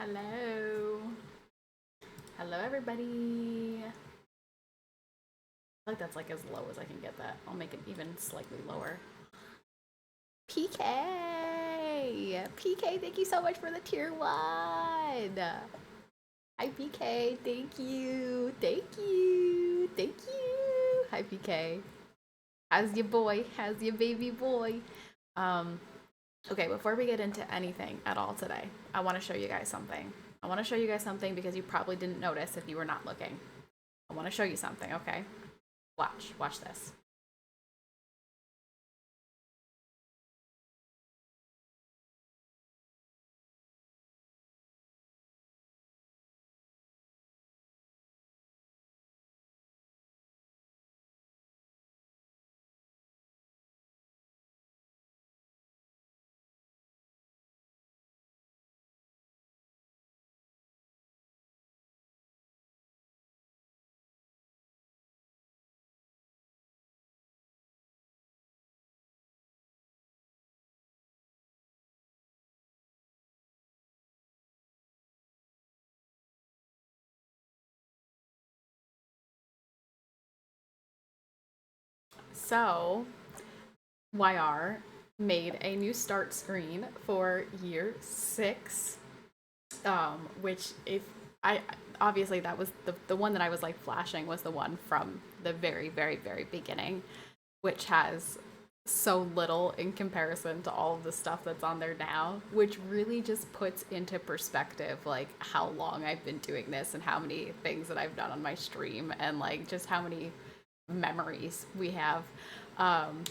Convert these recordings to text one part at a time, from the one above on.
Hello. Hello, everybody. I feel like that's like as low as I can get that. I'll make it even slightly lower. PK! PK, thank you so much for the tier 1. Hi, PK. Thank you. Thank you. Thank you. Hi, PK. How's your boy? How's your baby boy? Um, okay, before we get into anything at all today, I want to show you guys something. I want to show you guys something because you probably didn't notice if you were not looking. I want to show you something, okay? Watch this. So, YR made a new start screen for year 6, which if I obviously that was the one that I was like flashing was the one from the very beginning, which has so little in comparison to all of the stuff that's on there now, which really just puts into perspective like how long I've been doing this and how many things that I've done on my stream and like just how many memories we have. Um,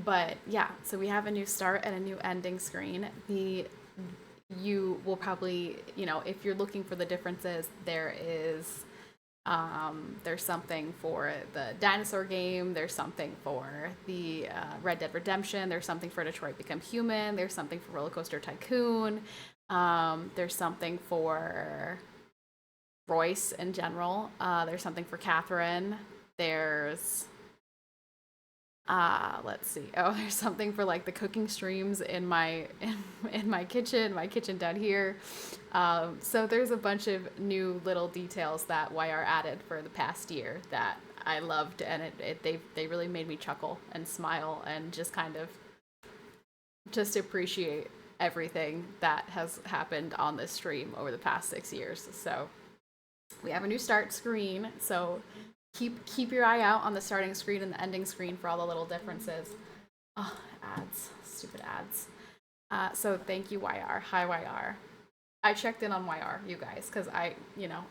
but yeah, so we have a new start and a new ending screen. You will probably, if you're looking for the differences, there's something for the dinosaur game, there's something for the Red Dead Redemption, there's something for Detroit Become Human, there's something for Roller Coaster Tycoon, there's something for Royce in general, there's something for Catherine, there's let's see. Oh, there's something for like the cooking streams in my kitchen down here. So there's a bunch of new little details that YR added for the past year that I loved, and they really made me chuckle and smile and just kind of just appreciate everything that has happened on this stream over the past 6 years. So we have a new start screen, so keep your eye out on the starting screen and the ending screen for all the little differences. Oh, ads, stupid ads. So thank you, YR. Hi, YR. I checked in on YR, you guys, because I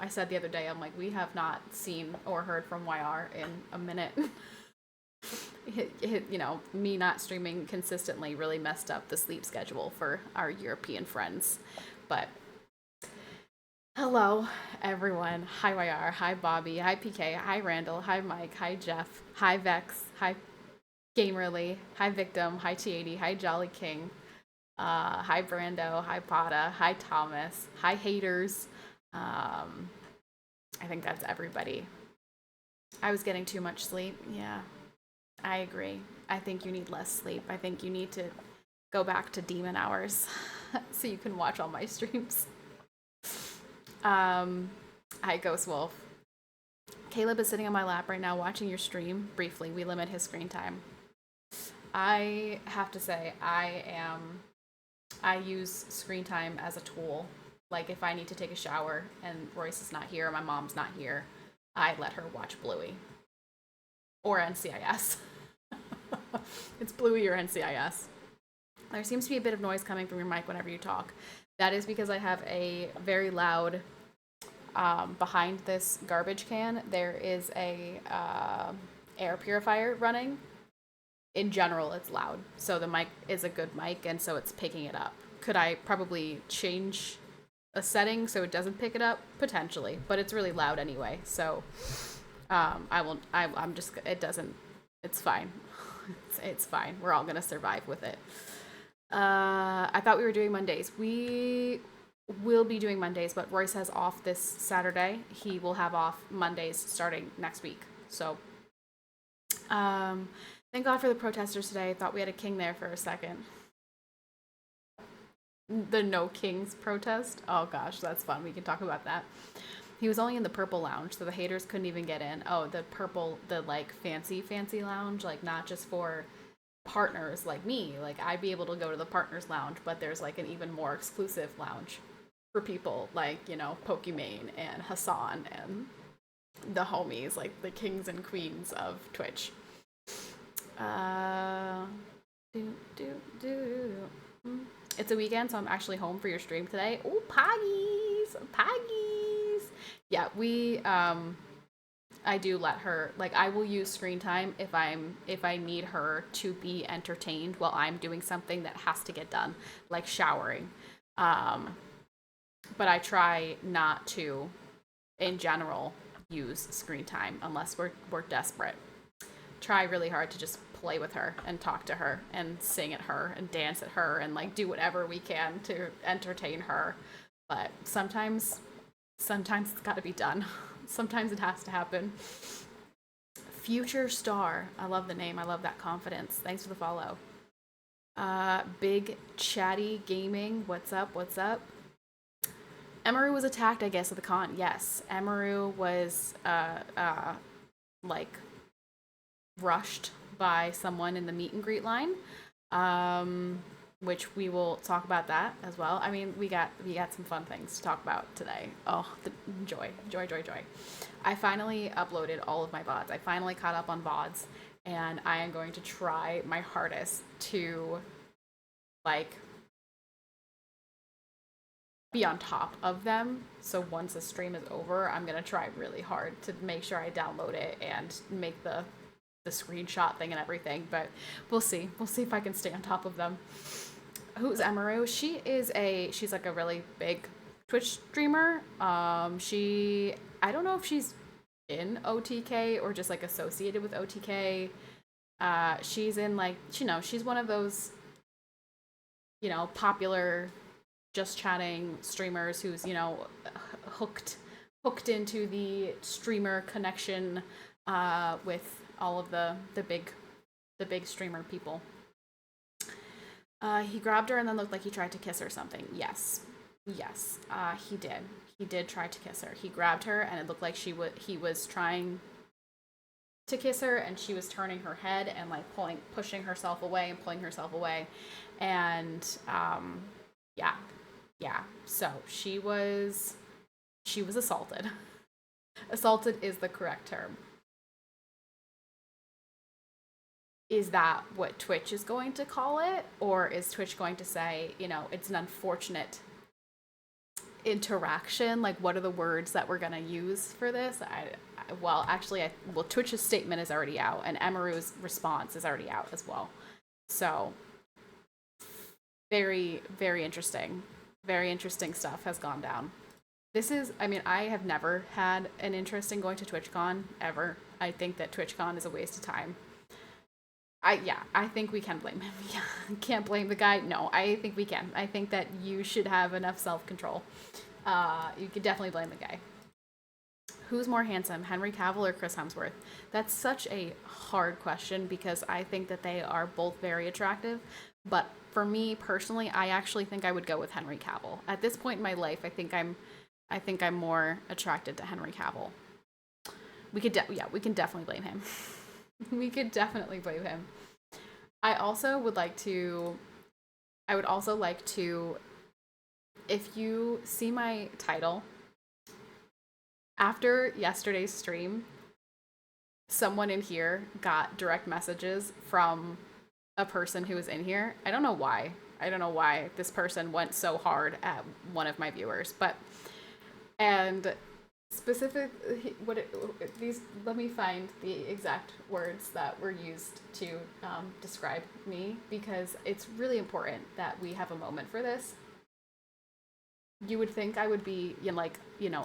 said the other day, I'm like, we have not seen or heard from YR in a minute. Me not streaming consistently really messed up the sleep schedule for our European friends. But hello, everyone. Hi, YR. Hi, Bobby. Hi, PK. Hi, Randall. Hi, Mike. Hi, Jeff. Hi, Vex. Hi, Gamerly. Hi, Victim. Hi, T80. Hi, Jolly King. Hi, Brando. Hi, Pata. Hi, Thomas. Hi, haters. I think that's everybody. I was getting too much sleep. Yeah, I agree. I think you need less sleep. I think you need to go back to demon hours so you can watch all my streams. Hi, Ghost Wolf. Caleb is sitting on my lap right now watching your stream. Briefly, we limit his screen time. I have to say, I use screen time as a tool. Like if I need to take a shower and Royce is not here, my mom's not here, I let her watch Bluey or NCIS. It's Bluey or NCIS. There seems to be a bit of noise coming from your mic whenever you talk. That is because I have a very loud behind this garbage can. There is a air purifier running. In general, it's loud, so the mic is a good mic, and so it's picking it up. Could I probably change a setting so it doesn't pick it up? Potentially, but it's really loud anyway. So I will. I'm just. It doesn't. It's fine. It's fine. We're all gonna survive with it. I thought we were doing Mondays. We will be doing Mondays, but Royce has off this Saturday. He will have off Mondays starting next week. So, thank God for the protesters today. Thought we had a king there for a second. The No Kings protest. Oh gosh, that's fun. We can talk about that. He was only in the purple lounge, so the haters couldn't even get in. Oh, the purple, the like fancy lounge, like not just for partners like me. Like I'd be able to go to the partners lounge, but there's like an even more exclusive lounge for people like, you know, Pokimane and Hassan and the homies, like the kings and queens of Twitch. Uh, do, do, do, do. It's a weekend, so I'm actually home for your stream today. Oh, Poggies! Poggies! Yeah, I do let her, like, I will use screen time if I need her to be entertained while I'm doing something that has to get done, like showering. But I try not to, in general, use screen time unless we're desperate. Try really hard to just play with her and talk to her and sing at her and dance at her and like do whatever we can to entertain her. But sometimes it's got to be done. Sometimes it has to happen. Future Star. I love the name. I love that confidence. Thanks for the follow. Big Chatty Gaming. What's up? What's up? Emiru was attacked, I guess, at the con. Yes. Emiru was, like, rushed by someone in the meet and greet line, which we will talk about that as well. I mean, we got some fun things to talk about today. Oh, the joy. I finally uploaded all of my VODs. I finally caught up on VODs, and I am going to try my hardest to, like, be on top of them. So once the stream is over, I'm gonna try really hard to make sure I download it and make the screenshot thing and everything, but we'll see if I can stay on top of them. Who's Emiru? She's like a really big Twitch streamer. I don't know if she's in OTK or just like associated with OTK. She's in like, you know, she's one of those, you know, popular just chatting streamers who's, you know, hooked into the streamer connection with all of the big streamer people. He grabbed her and then looked like he tried to kiss her or something. Yes, he did. He did try to kiss her. He grabbed her and it looked like he was trying to kiss her, and she was turning her head and like pushing herself away and pulling herself away, and yeah. So she was assaulted. Assaulted is the correct term. Is that what Twitch is going to call it? Or is Twitch going to say, you know, it's an unfortunate interaction? Like, what are the words that we're going to use for this? Twitch's statement is already out, and Emiru's response is already out as well. So, very, very interesting. Very interesting stuff has gone down. I have never had an interest in going to TwitchCon, ever. I think that TwitchCon is a waste of time. I think we can blame him. Yeah, can't blame the guy. No, I think we can. I think that you should have enough self-control. You could definitely blame the guy. Who's more handsome, Henry Cavill or Chris Hemsworth? That's such a hard question because I think that they are both very attractive. But for me personally, I actually think I would go with Henry Cavill. At this point in my life, I think I'm more attracted to Henry Cavill. We can definitely blame him. We could definitely blame him. I would also like to, if you see my title, after yesterday's stream, someone in here got direct messages from a person who was in here. I don't know why this person went so hard at one of my viewers, and specific let me find the exact words that were used to describe me, because it's really important that we have a moment for this. You would think I would be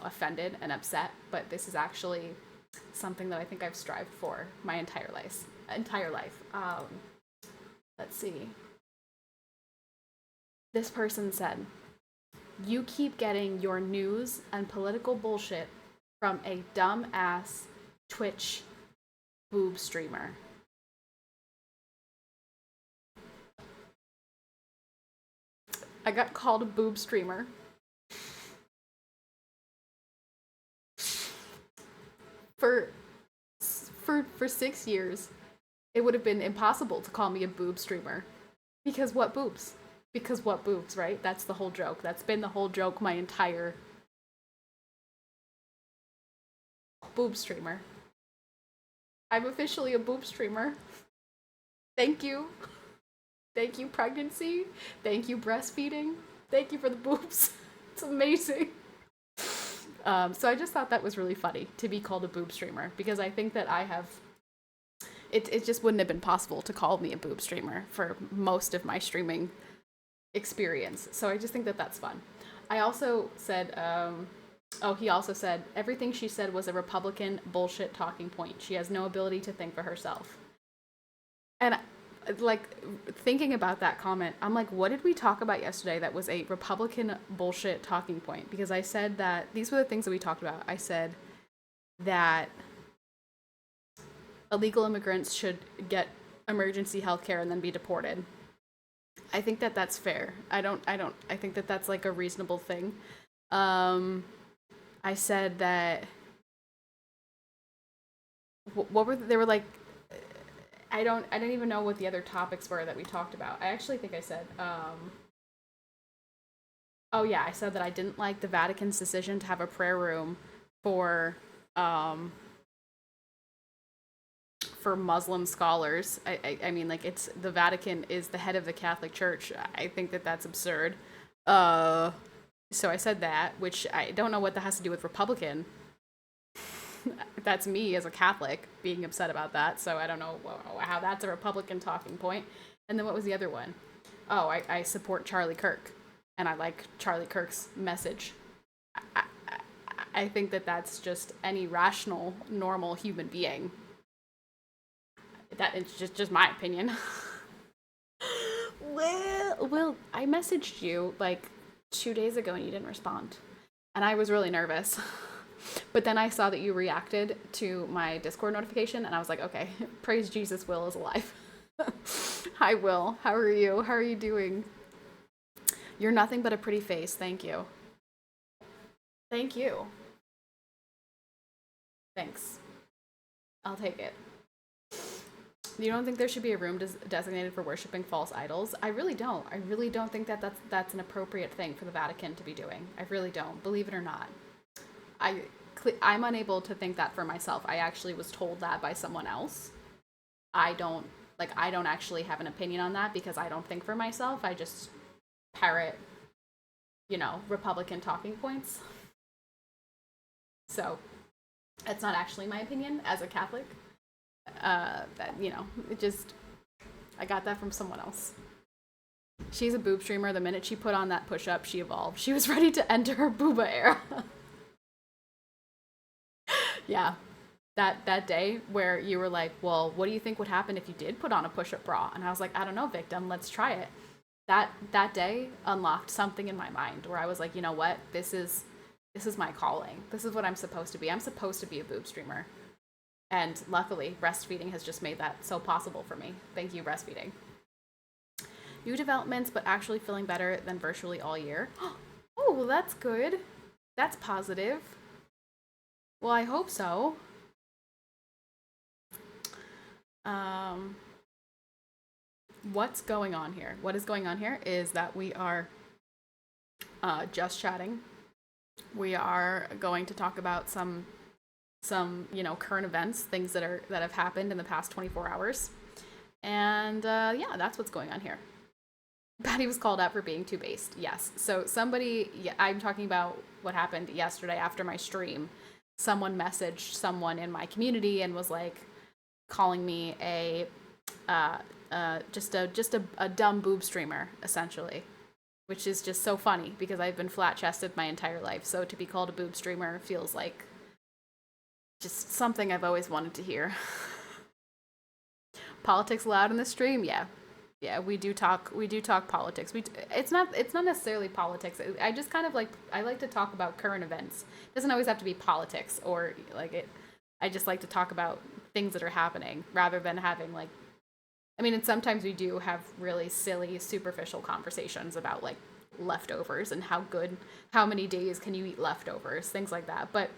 offended and upset, but this is actually something that I think I've strived for my entire life. Let's see. This person said, "You keep getting your news and political bullshit from a dumb-ass Twitch boob streamer." I got called a boob streamer. For 6 years, it would have been impossible to call me a boob streamer. Because what boobs? Because what boobs, right? That's the whole joke. That's been the whole joke my entire boob streamer. I'm officially a boob streamer. Thank you. Thank you, pregnancy. Thank you, breastfeeding. Thank you for the boobs. It's amazing. So I just thought that was really funny to be called a boob streamer because I think that I have. It just wouldn't have been possible to call me a boob streamer for most of my streaming experience. So I just think that that's fun. I also said, he also said, everything she said was a Republican bullshit talking point. She has no ability to think for herself. And like thinking about that comment, I'm like, what did we talk about yesterday that was a Republican bullshit talking point? Because I said that these were the things that we talked about. I said that illegal immigrants should get emergency health care and then be deported. I think that that's fair. I think that that's like a reasonable thing. I said that what were they were like I don't even know what the other topics were that we talked about. I actually think I said I said that I didn't like the Vatican's decision to have a prayer room for Muslim scholars. I mean, like, it's the Vatican is the head of the Catholic Church. I think that that's absurd. So I said that, which I don't know what that has to do with Republican. That's me as a Catholic being upset about that. So I don't know how that's a Republican talking point. And then what was the other one? Oh, I support Charlie Kirk, and I like Charlie Kirk's message. I think that that's just any rational, normal human being. That is just my opinion. Well, I messaged you like 2 days ago and you didn't respond. And I was really nervous. But then I saw that you reacted to my Discord notification and I was like, okay, praise Jesus, Will is alive. Hi, Will. How are you? How are you doing? You're nothing but a pretty face. Thank you. Thank you. Thanks. I'll take it. You don't think there should be a room designated for worshiping false idols? I really don't. I really don't think that that's an appropriate thing for the Vatican to be doing. I really don't. Believe it or not. I'm unable to think that for myself. I actually was told that by someone else. I don't actually have an opinion on that because I don't think for myself. I just parrot, Republican talking points. So, that's not actually my opinion as a Catholic. I got that from someone else. She's a boob streamer. The minute she put on that push-up, she evolved. She was ready to enter her booba era. Yeah. That day where you were like, well, what do you think would happen if you did put on a push-up bra? And I was like, I don't know, victim, let's try it. That day unlocked something in my mind where I was like, you know what? This is my calling. This is what I'm supposed to be. I'm supposed to be a boob streamer. And luckily, breastfeeding has just made that so possible for me. Thank you, breastfeeding. New developments, but actually feeling better than virtually all year. Oh, well, that's good. That's positive. Well, I hope so. What's going on here? What is going on here is that we are just chatting. We are going to talk about some current events, things that have happened in the past 24 hours. And that's what's going on here. Patty was called out for being too based. Yes. So I'm talking about what happened yesterday after my stream. Someone messaged someone in my community and was like calling me just a dumb boob streamer, essentially. Which is just so funny because I've been flat-chested my entire life. So to be called a boob streamer feels like just something I've always wanted to hear. Politics allowed in the stream? Yeah, we do talk politics. It's not necessarily politics. I just kind of I like to talk about current events. It doesn't always have to be politics or I just like to talk about things that are happening rather than having and sometimes we do have really silly, superficial conversations about leftovers and how many days can you eat leftovers, things like that. But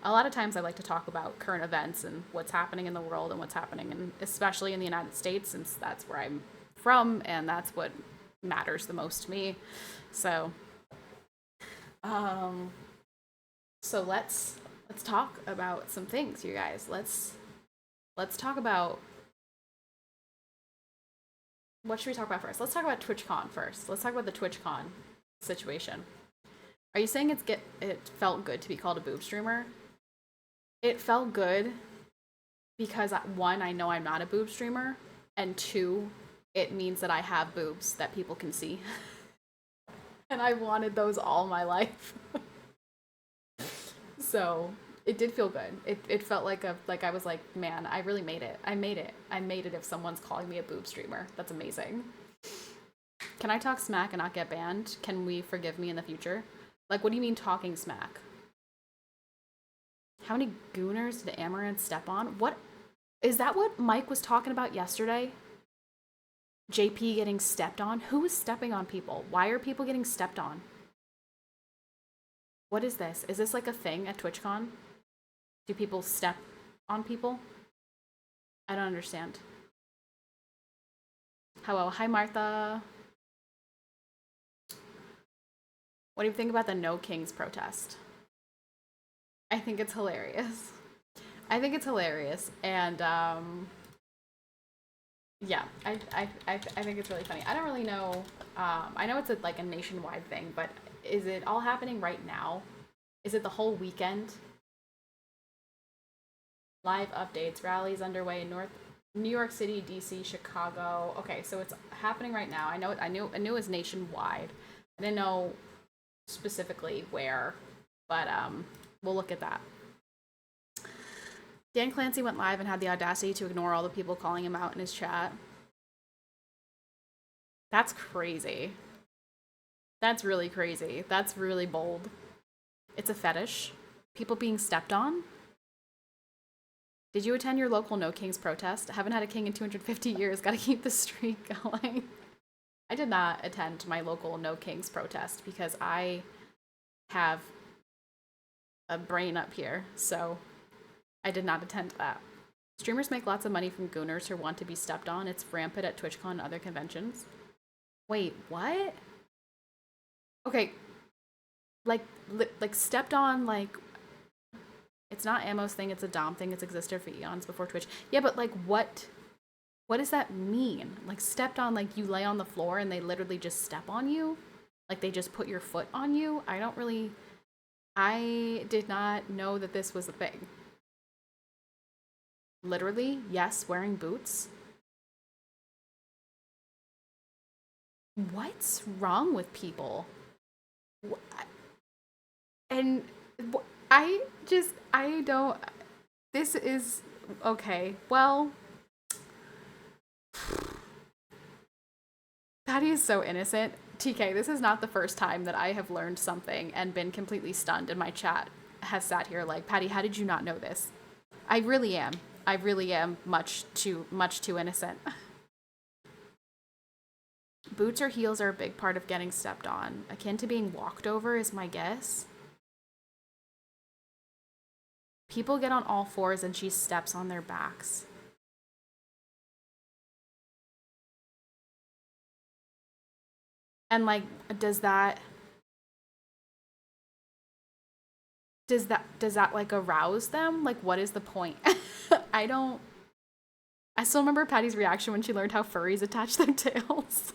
a lot of times I like to talk about current events and what's happening in the world and what's happening, especially in the United States, since that's where I'm from and that's what matters the most to me. So, so let's talk about some things, you guys. Let's talk about, what should we talk about first? Let's talk about TwitchCon first. Let's talk about the TwitchCon situation. Are you saying it felt good to be called a boob streamer? It felt good because, one, I know I'm not a boob streamer, and two, it means that I have boobs that people can see. And I wanted those all my life. So it did feel good. It felt like I was like, man, I really made it. I made it if someone's calling me a boob streamer. That's amazing. Can I talk smack and not get banned? Can we forgive me in the future? Like, what do you mean talking smack? How many gooners did Amaranth step on? What? Is that what Mike was talking about yesterday? JP getting stepped on? Who is stepping on people? Why are people getting stepped on? What is this? Is this like a thing at TwitchCon? Do people step on people? I don't understand. Hello. Hi, Martha. What do you think about the No Kings protest? I think it's hilarious. I think it's hilarious. And, yeah, I think it's really funny. I don't really know. I know it's like a nationwide thing, but is it all happening right now? Is it the whole weekend? Live updates, rallies underway in New York City, DC, Chicago. Okay, so it's happening right now. I knew it was nationwide. I didn't know specifically where, but we'll look at that. Dan Clancy went live and had the audacity to ignore all the people calling him out in his chat. That's crazy. That's really crazy. That's really bold. It's a fetish. People being stepped on? Did you attend your local No Kings protest? I haven't had a king in 250 years. Gotta keep the streak going. I did not attend my local No Kings protest because I have a brain up here, so I did not attend that. Streamers make lots of money from gooners who want to be stepped on. It's rampant at TwitchCon and other conventions. Wait, what? Okay, like stepped on, like, it's not Ammo's thing, it's a Dom thing, it's existed for eons before Twitch. Yeah, but like, what does that mean? Like, stepped on, like you lay on the floor and they literally just step on you? Like they just put your foot on you? I did not know that this was a thing. Literally, yes, wearing boots. What's wrong with people? And I don't, this is, okay, well, Patty is so innocent. TK, this is not the first time that I have learned something and been completely stunned, and my chat has sat here like, Patty, how did you not know this? I really am much too innocent. Boots or heels are a big part of getting stepped on. Akin to being walked over is my guess. People get on all fours and she steps on their backs. And like, does that like arouse them? Like, what is the point? I still remember Patty's reaction when she learned how furries attach their tails.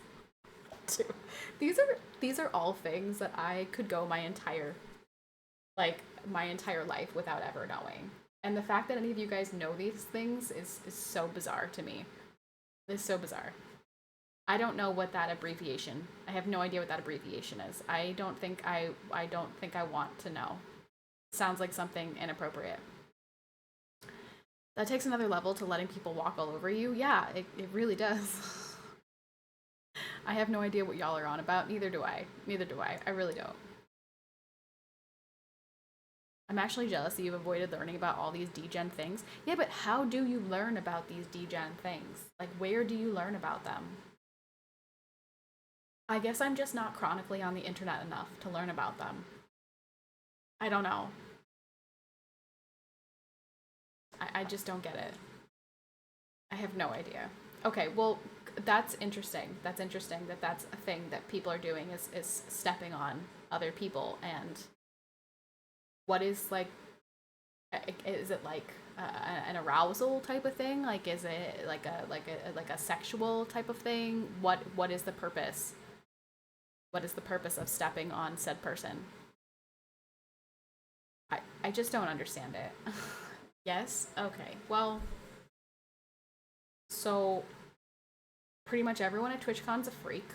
These are all things that I could go my entire life without ever knowing. And the fact that any of you guys know these things is so bizarre to me. It's so bizarre. I don't know what that abbreviation. I have no idea what that abbreviation is. I don't think I want to know. Sounds like something inappropriate. That takes another level to letting people walk all over you. Yeah, it really does. I have no idea what y'all are on about. Neither do I. I really don't. I'm actually jealous that you've avoided learning about all these degen things. Yeah, but how do you learn about these degen things? Like, where do you learn about them? I guess I'm just not chronically on the internet enough to learn about them. I don't know. I just don't get it. I have no idea. Okay, well, that's interesting. That's interesting that that's a thing that people are doing is stepping on other people. And what is like, is it like an arousal type of thing? Like, is it like a sexual type of thing? What is the purpose? What is the purpose of stepping on said person? I just don't understand it. Yes? Okay. Well, so pretty much everyone at TwitchCon's a freak.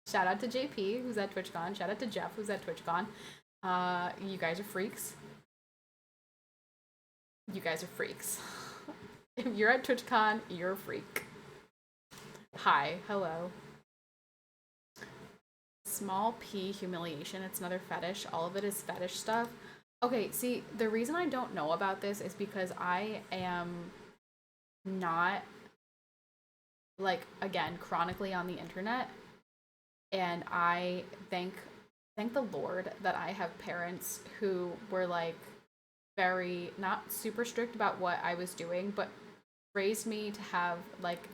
Shout out to JP, who's at TwitchCon. Shout out to Jeff, who's at TwitchCon. You guys are freaks. You guys are freaks. If you're at TwitchCon, you're a freak. Hi, hello. Small P humiliation. It's another fetish. All of it is fetish stuff. Okay, see, the reason I don't know about this is because I am not, like, again, chronically on the internet, and I thank the Lord that I have parents who were, like, very, not super strict about what I was doing, but raised me to have, like,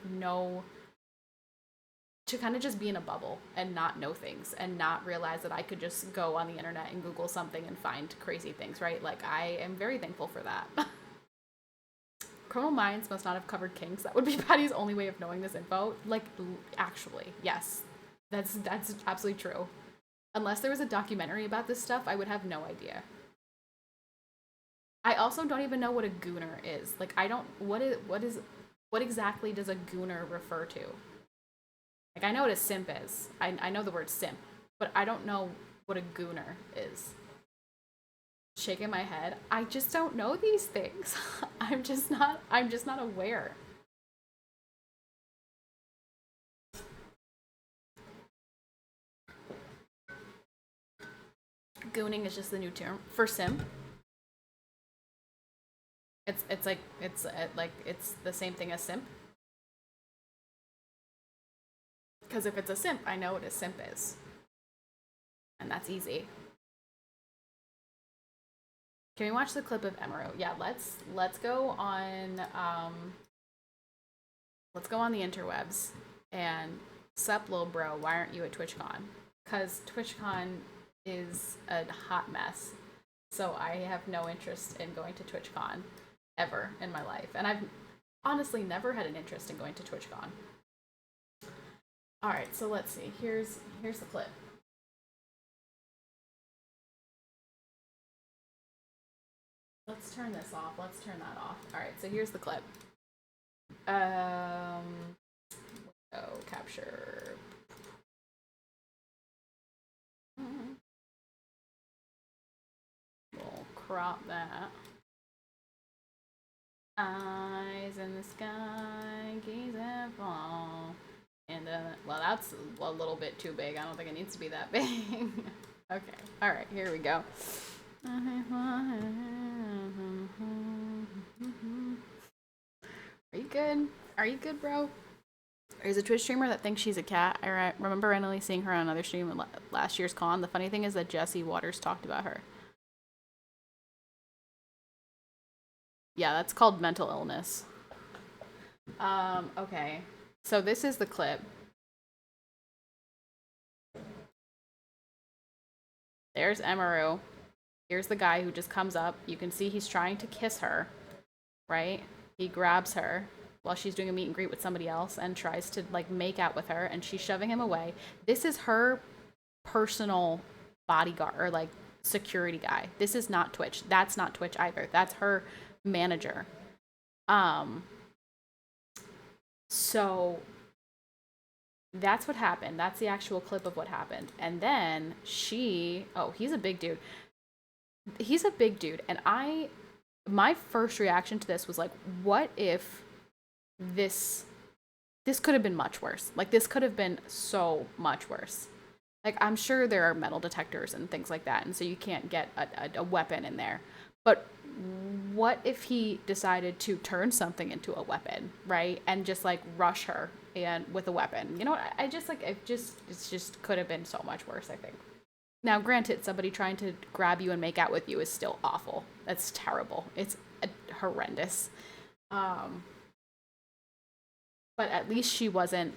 to kind of just be in a bubble and not know things and not realize that I could just go on the internet and Google something and find crazy things, right? Like, I am very thankful for that. Criminal Minds must not have covered kinks. That would be Patty's only way of knowing this info. Like, actually, yes. That's absolutely true. Unless there was a documentary about this stuff, I would have no idea. I also don't even know what a gooner is. Like, I don't, what exactly does a gooner refer to? Like, I know what a simp is. I know the word simp, but I don't know what a gooner is. Shaking my head. I just don't know these things. I'm just not aware. Gooning is just the new term for simp. It's like it's the same thing as simp. Because if it's a simp, I know what a simp is. And that's easy. Can we watch the clip of Emiru? Yeah, let's go on the interwebs and sup lil bro, why aren't you at TwitchCon? Because TwitchCon is a hot mess. So I have no interest in going to TwitchCon ever in my life. And I've honestly never had an interest in going to TwitchCon. Alright, so let's see. Here's the clip. Let's turn this off. Let's turn that off. Alright, so here's the clip. Capture. We'll crop that. Eyes in the sky, gaze and fall. And, well, that's a little bit too big. I don't think it needs to be that big. Okay, alright, here we go. Are you good? Are you good, bro? There's a Twitch streamer that thinks she's a cat. I remember randomly seeing her on another stream at last year's con. The funny thing is that Jesse Waters talked about her. Yeah, that's called mental illness. Okay. So this is the clip. There's Emiru. Here's the guy who just comes up. You can see he's trying to kiss her, right? He grabs her while she's doing a meet and greet with somebody else and tries to, like, make out with her, and she's shoving him away. This is her personal bodyguard, or, like, security guy. This is not Twitch. That's not Twitch either. That's her manager. So that's what happened. That's the actual clip of what happened. And then he's a big dude. He's a big dude. And my first reaction to this was like, what if this could have been much worse? Like, this could have been so much worse. Like, I'm sure there are metal detectors and things like that, and so you can't get a weapon in there. But what if he decided to turn something into a weapon, right? And just, like, rush her and with a weapon. You know what? I just like it's just could have been so much worse, I think. Now, granted, somebody trying to grab you and make out with you is still awful. That's terrible. It's horrendous. But at least she wasn't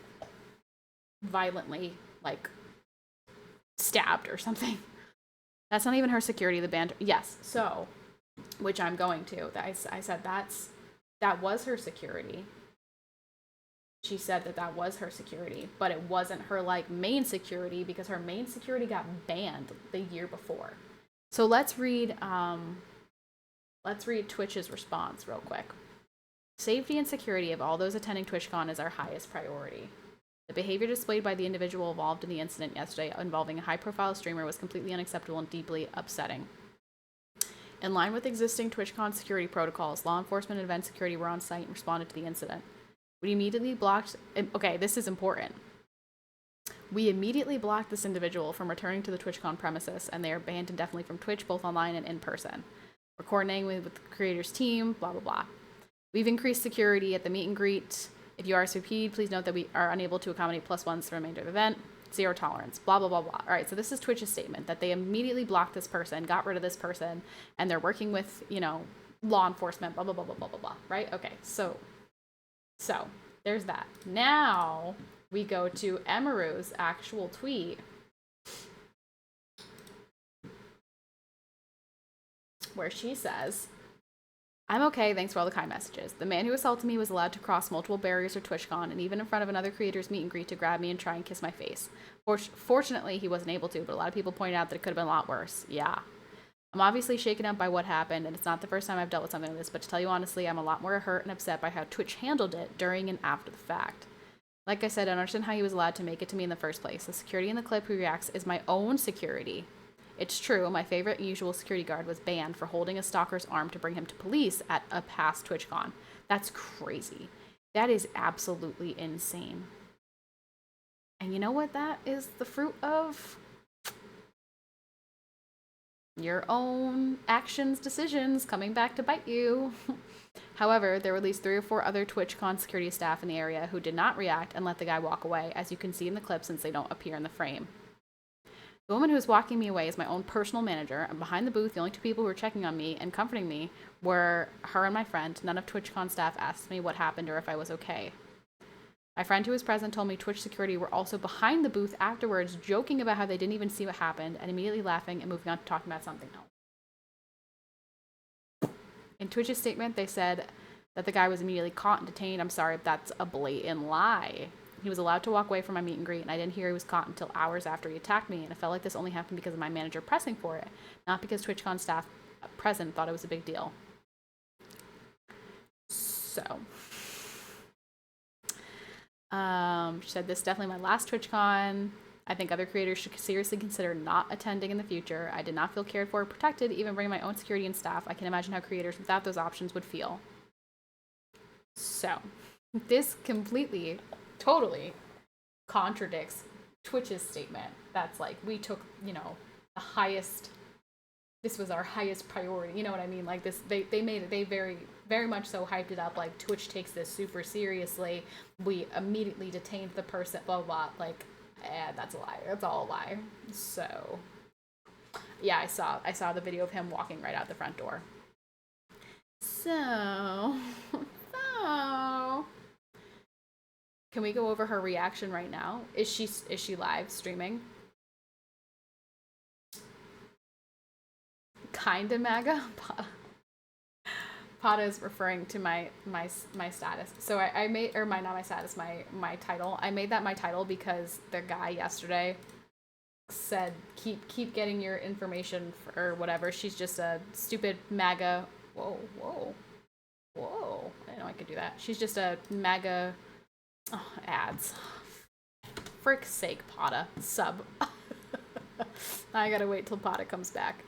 violently, like, stabbed or something. That's not even her security, the band. Yes, so, which I'm going to. I said that was her security. She said that was her security, but it wasn't her, like, main security, because her main security got banned the year before. So let's read Twitch's response real quick. Safety and security of all those attending TwitchCon is our highest priority. The behavior displayed by the individual involved in the incident yesterday involving a high-profile streamer was completely unacceptable and deeply upsetting. In line with existing TwitchCon security protocols, law enforcement and event security were on site and responded to the incident. We immediately blocked... Okay, this is important. We immediately blocked this individual from returning to the TwitchCon premises, and they are banned indefinitely from Twitch, both online and in person. We're coordinating with the creators team, blah, blah, blah. We've increased security at the meet and greet. If you RSVP'd, please note that we are unable to accommodate +1s for the remainder of the event. Zero tolerance, blah, blah, blah, blah. All right, so this is Twitch's statement, that they immediately blocked this person, got rid of this person, and they're working with, law enforcement, blah, blah, blah, blah, blah, blah, blah, right? Okay, so there's that. Now we go to Emiru's actual tweet, where she says, I'm okay, thanks for all the kind messages. The man who assaulted me was allowed to cross multiple barriers for TwitchCon, and even in front of another creator's meet and greet, to grab me and try and kiss my face. Fortunately, he wasn't able to, but a lot of people pointed out that it could have been a lot worse. Yeah. I'm obviously shaken up by what happened, and it's not the first time I've dealt with something like this, but to tell you honestly, I'm a lot more hurt and upset by how Twitch handled it during and after the fact. Like I said, I don't understand how he was allowed to make it to me in the first place. The security in the clip who reacts is my own security. It's true, my favorite and usual security guard was banned for holding a stalker's arm to bring him to police at a past TwitchCon. That's crazy. That is absolutely insane. And you know what that is the fruit of? Your own actions, decisions coming back to bite you. However, there were at least 3 or 4 other TwitchCon security staff in the area who did not react and let the guy walk away, as you can see in the clip since they don't appear in the frame. The woman who was walking me away is my own personal manager, and behind the booth, the only 2 people who were checking on me and comforting me were her and my friend. None of TwitchCon staff asked me what happened or if I was okay. My friend who was present told me Twitch security were also behind the booth afterwards, joking about how they didn't even see what happened, and immediately laughing and moving on to talking about something else. In Twitch's statement, they said that the guy was immediately caught and detained. I'm sorry if that's a blatant lie. He was allowed to walk away from my meet and greet, and I didn't hear he was caught until hours after he attacked me, and it felt like this only happened because of my manager pressing for it, not because TwitchCon staff present thought it was a big deal. So, she said, this is definitely my last TwitchCon. I think other creators should seriously consider not attending in the future. I did not feel cared for or protected, even bringing my own security and staff. I can imagine how creators without those options would feel. So, this completely, totally contradicts Twitch's statement. That's like, we took, the highest, this was our highest priority. You know what I mean? Like this, they made it, they very, very much so hyped it up. Like, Twitch takes this super seriously. We immediately detained the person, blah, blah, blah. Like, that's a lie. That's all a lie. So, yeah, I saw the video of him walking right out the front door. So, can we go over her reaction right now? Is she live streaming? Kinda MAGA? Pata is referring to my status. So I made, or not my status, my title. I made that my title because the guy yesterday said, keep getting your information or whatever. She's just a stupid MAGA. Whoa. I didn't know I could do that. She's just a MAGA ads. Frick's sake, Pata. Sub. I gotta wait till Pata comes back.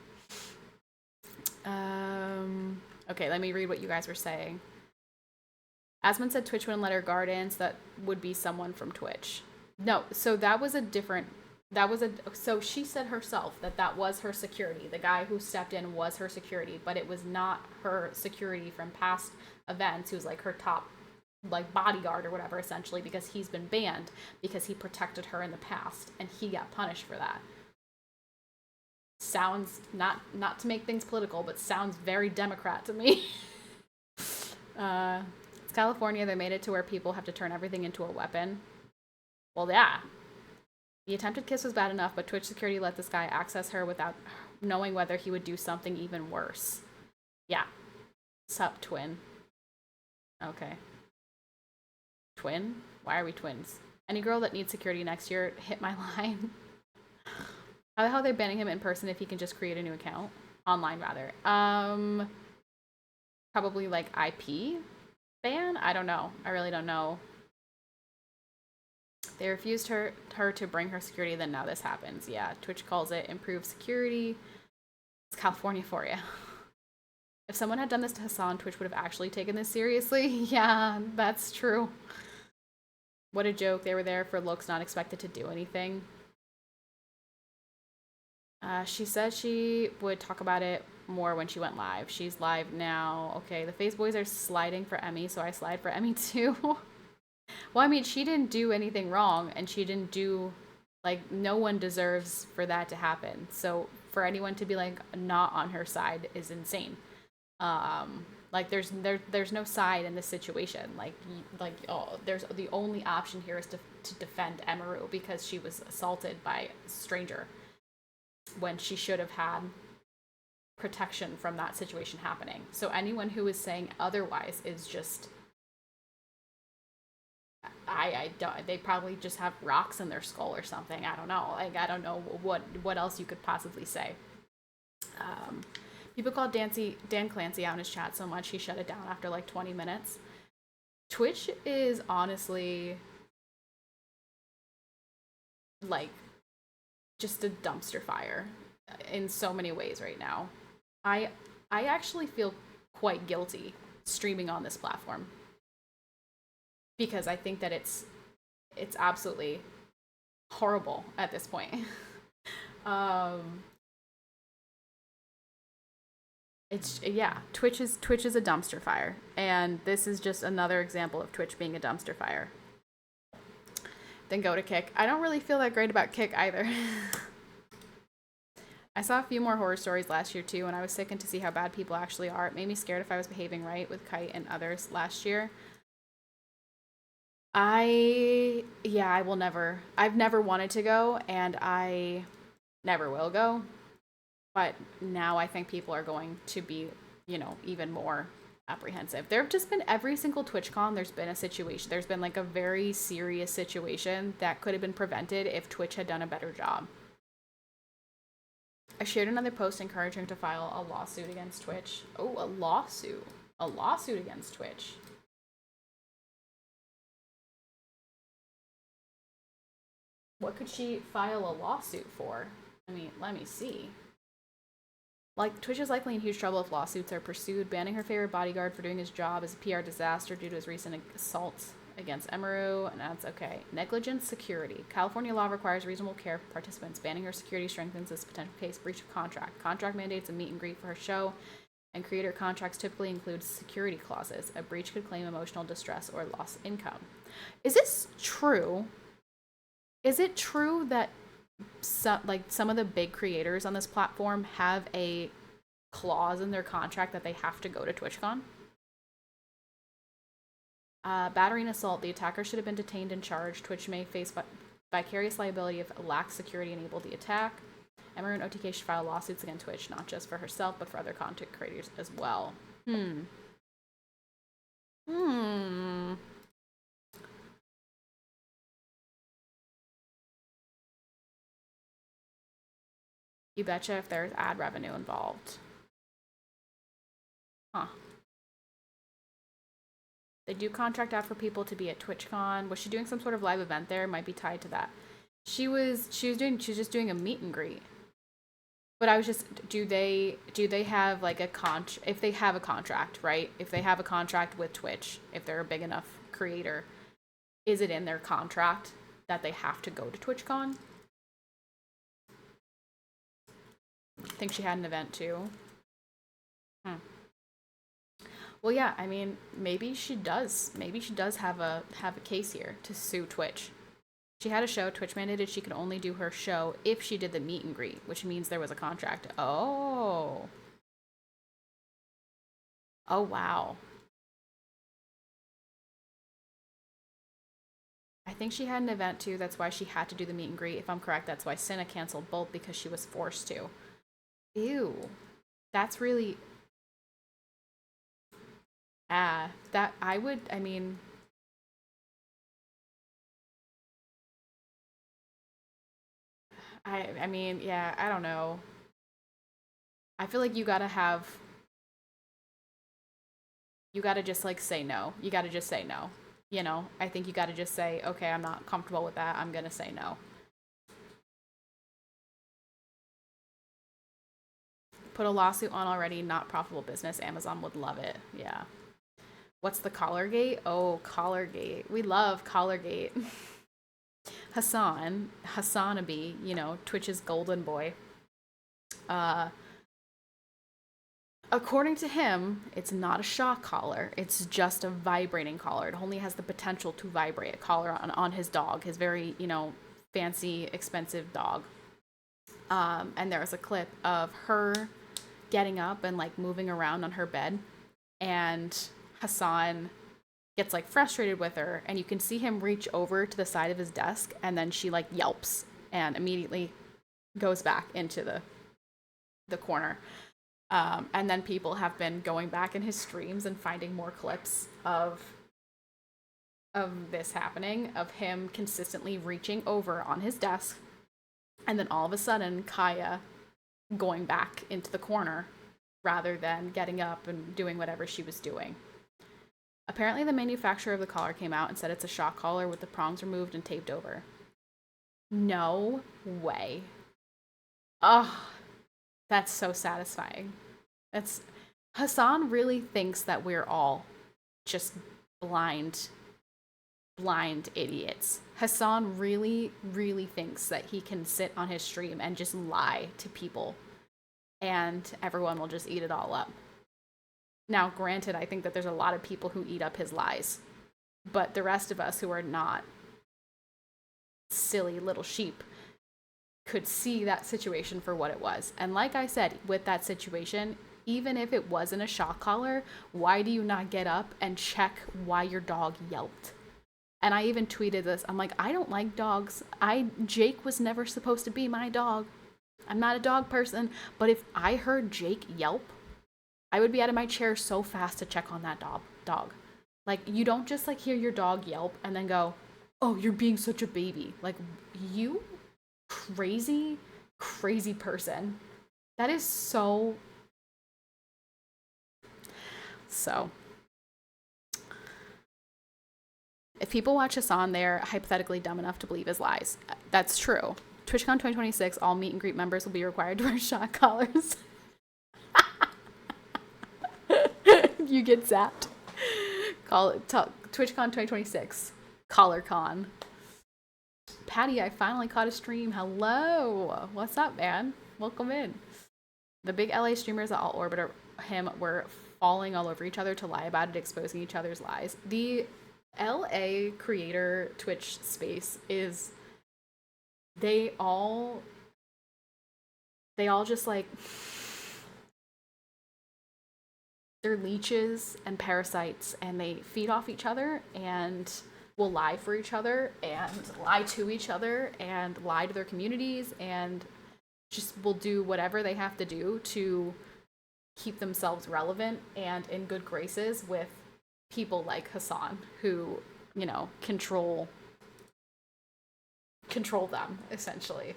Okay, let me read what you guys were saying. Asmund said Twitch wouldn't let her guard in, so that would be someone from Twitch. No, so so she said herself that was her security. The guy who stepped in was her security, but it was not her security from past events, who's like her top like bodyguard or whatever, essentially, because he's been banned because he protected her in the past and he got punished for that. Sounds, not to make things political, but sounds very Democrat to me. It's California. They made it to where people have to turn everything into a weapon. Well, yeah. The attempted kiss was bad enough, but Twitch security let this guy access her without knowing whether he would do something even worse. Yeah. Sup, twin. Okay. Twin? Why are we twins? Any girl that needs security next year, hit my line. How the hell are they banning him in person if he can just create a new account? Online, rather. Probably like IP ban? I don't know. I really don't know. They refused her to bring her security, then now this happens. Yeah, Twitch calls it improved security. It's California for you. If someone had done this to Hassan, Twitch would have actually taken this seriously. Yeah, that's true. What a joke. They were there for looks, not expected to do anything. She said she would talk about it more when she went live. She's live now. Okay, the Face Boys are sliding for Emmy, so I slide for Emmy too. Well, I mean, she didn't do anything wrong, and she didn't do, like, no one deserves for that to happen. So for anyone to be, like, not on her side is insane. Like, there's no side in this situation. There's the only option here is to defend Emiru because she was assaulted by a stranger when she should have had protection from that situation happening. So anyone who is saying otherwise is just... I don't, they probably just have rocks in their skull or something. I don't know. Like, I don't know what else you could possibly say. People called Dan Clancy out in his chat so much he shut it down after like 20 minutes. Twitch is honestly like just a dumpster fire in so many ways right now. I actually feel quite guilty streaming on this platform, because I think that it's absolutely horrible at this point. Twitch is a dumpster fire, and this is just another example of Twitch being a dumpster fire. Then go to Kick. I don't really feel that great about Kick either. I saw a few more horror stories last year too, and I was sickened to see how bad people actually are. It made me scared if I was behaving right with Kite and others last year. I've never wanted to go, and I never will go. But now I think people are going to be, even more apprehensive. There have just been every single TwitchCon, there's been a situation. There's been like a very serious situation that could have been prevented if Twitch had done a better job. I shared another post encouraging to file a lawsuit against Twitch. Oh, a lawsuit. A lawsuit against Twitch. What could she file a lawsuit for? I mean, let me see. Like, Twitch is likely in huge trouble if lawsuits are pursued. Banning her favorite bodyguard for doing his job is a PR disaster due to his recent assaults against Emiru, and that's okay. Negligent security. California law requires reasonable care for participants. Banning her security strengthens this potential case. Breach of contract. Contract mandates a meet and greet for her show, and creator contracts typically include security clauses. A breach could claim emotional distress or lost income. Is this true? Is it true that some of the big creators on this platform have a clause in their contract that they have to go to TwitchCon? Battery and assault. The attacker should have been detained and charged. Twitch may face vicarious liability if it lacks security enabled the attack. Emiru and OTK should file lawsuits against Twitch, not just for herself, but for other content creators as well. You betcha if there's ad revenue involved. Huh. They do contract out for people to be at TwitchCon. Was she doing some sort of live event there? Might be tied to that. She was just doing a meet and greet. But I was just, do they have like if they have a contract, right? If they have a contract with Twitch, if they're a big enough creator, is it in their contract that they have to go to TwitchCon? I think she had an event too. Well, yeah, I mean, maybe she does. Maybe she does have a case here to sue Twitch. She had a show. Twitch mandated she could only do her show if she did the meet and greet, which means there was a contract. Oh. Oh, wow. I think she had an event too. That's why she had to do the meet and greet. If I'm correct, that's why Cinna canceled both because she was forced to. Ew. That's really. That I would, I mean, I mean, yeah, I don't know. I feel like you gotta just like say no. You gotta just say no. You know, I think you gotta just say, okay, I'm not comfortable with that. I'm gonna say no. Put a lawsuit on already, not profitable business. Amazon would love it. Yeah. What's the Collargate? Oh, Collargate. We love Collargate. Hassanabi, you know, Twitch's golden boy. Uh, According to him, it's not a shock collar. It's just a vibrating collar. It only has the potential to vibrate. A collar on his dog, his very, you know, fancy, expensive dog. And there was a clip of her getting up and like moving around on her bed, and Hassan gets like frustrated with her, and you can see him reach over to the side of his desk, and then she like yelps and immediately goes back into the corner. And then people have been going back in his streams and finding more clips of this happening, of him consistently reaching over on his desk, and then all of a sudden Kaya going back into the corner rather than getting up and doing whatever she was doing. Apparently, the manufacturer of the collar came out and said it's a shock collar with the prongs removed and taped over. No way. Oh, that's so satisfying. That's Hassan really thinks that we're all just blind idiots. Hassan really, really thinks that he can sit on his stream and just lie to people and everyone will just eat it all up. Now, granted, I think that there's a lot of people who eat up his lies, but the rest of us who are not silly little sheep could see that situation for what it was. And like I said, with that situation, even if it wasn't a shock collar, why do you not get up and check why your dog yelped? And I even tweeted this. I'm like, I don't like dogs. Jake was never supposed to be my dog. I'm not a dog person, but if I heard Jake yelp, I would be out of my chair so fast to check on that dog. Like, you don't just like hear your dog yelp and then go, "Oh, you're being such a baby." Like, you crazy, crazy person. That is so. If people watch Hassan, they're hypothetically dumb enough to believe his lies. That's true. TwitchCon 2026, all meet and greet members will be required to wear shock collars. You get zapped. TwitchCon 2026, CollarCon. Patty, I finally caught a stream. Hello. What's up, man? Welcome in. The big LA streamers that all orbit him were falling all over each other to lie about it, exposing each other's lies. The LA creator Twitch space is they all just like they're leeches and parasites, and they feed off each other and will lie for each other and lie to each other and lie to their communities and just will do whatever they have to do to keep themselves relevant and in good graces with people like Hassan, who, you know, control them essentially.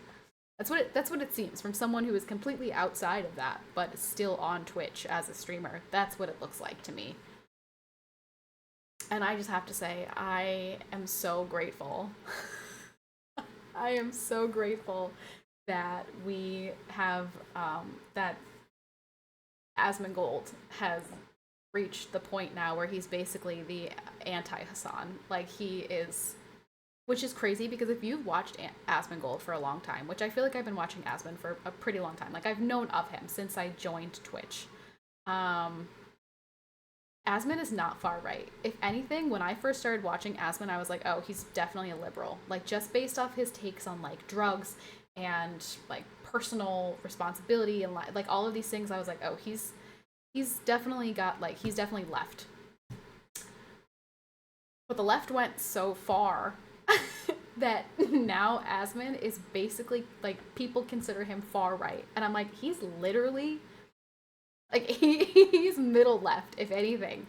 That's what it seems from someone who is completely outside of that, but still on Twitch as a streamer. That's what it looks like to me. And I just have to say, I am so grateful. I am so grateful that we have that Asmongold has reached the point now where he's basically the anti-Hassan. Like, he is, which is crazy because if you've watched Asmongold for a long time, which I feel like I've been watching Asmon for a pretty long time, like I've known of him since I joined Twitch. Asmund is not far right. If anything, when I first started watching Asmund, I was like, oh, he's definitely a liberal. Like, just based off his takes on, like, drugs and, like, personal responsibility and, like, all of these things, I was like, oh, he's definitely got, like, he's definitely left. But the left went so far that now Asmund is basically, like, people consider him far right. And I'm like, he's literally, like, he's middle left, if anything.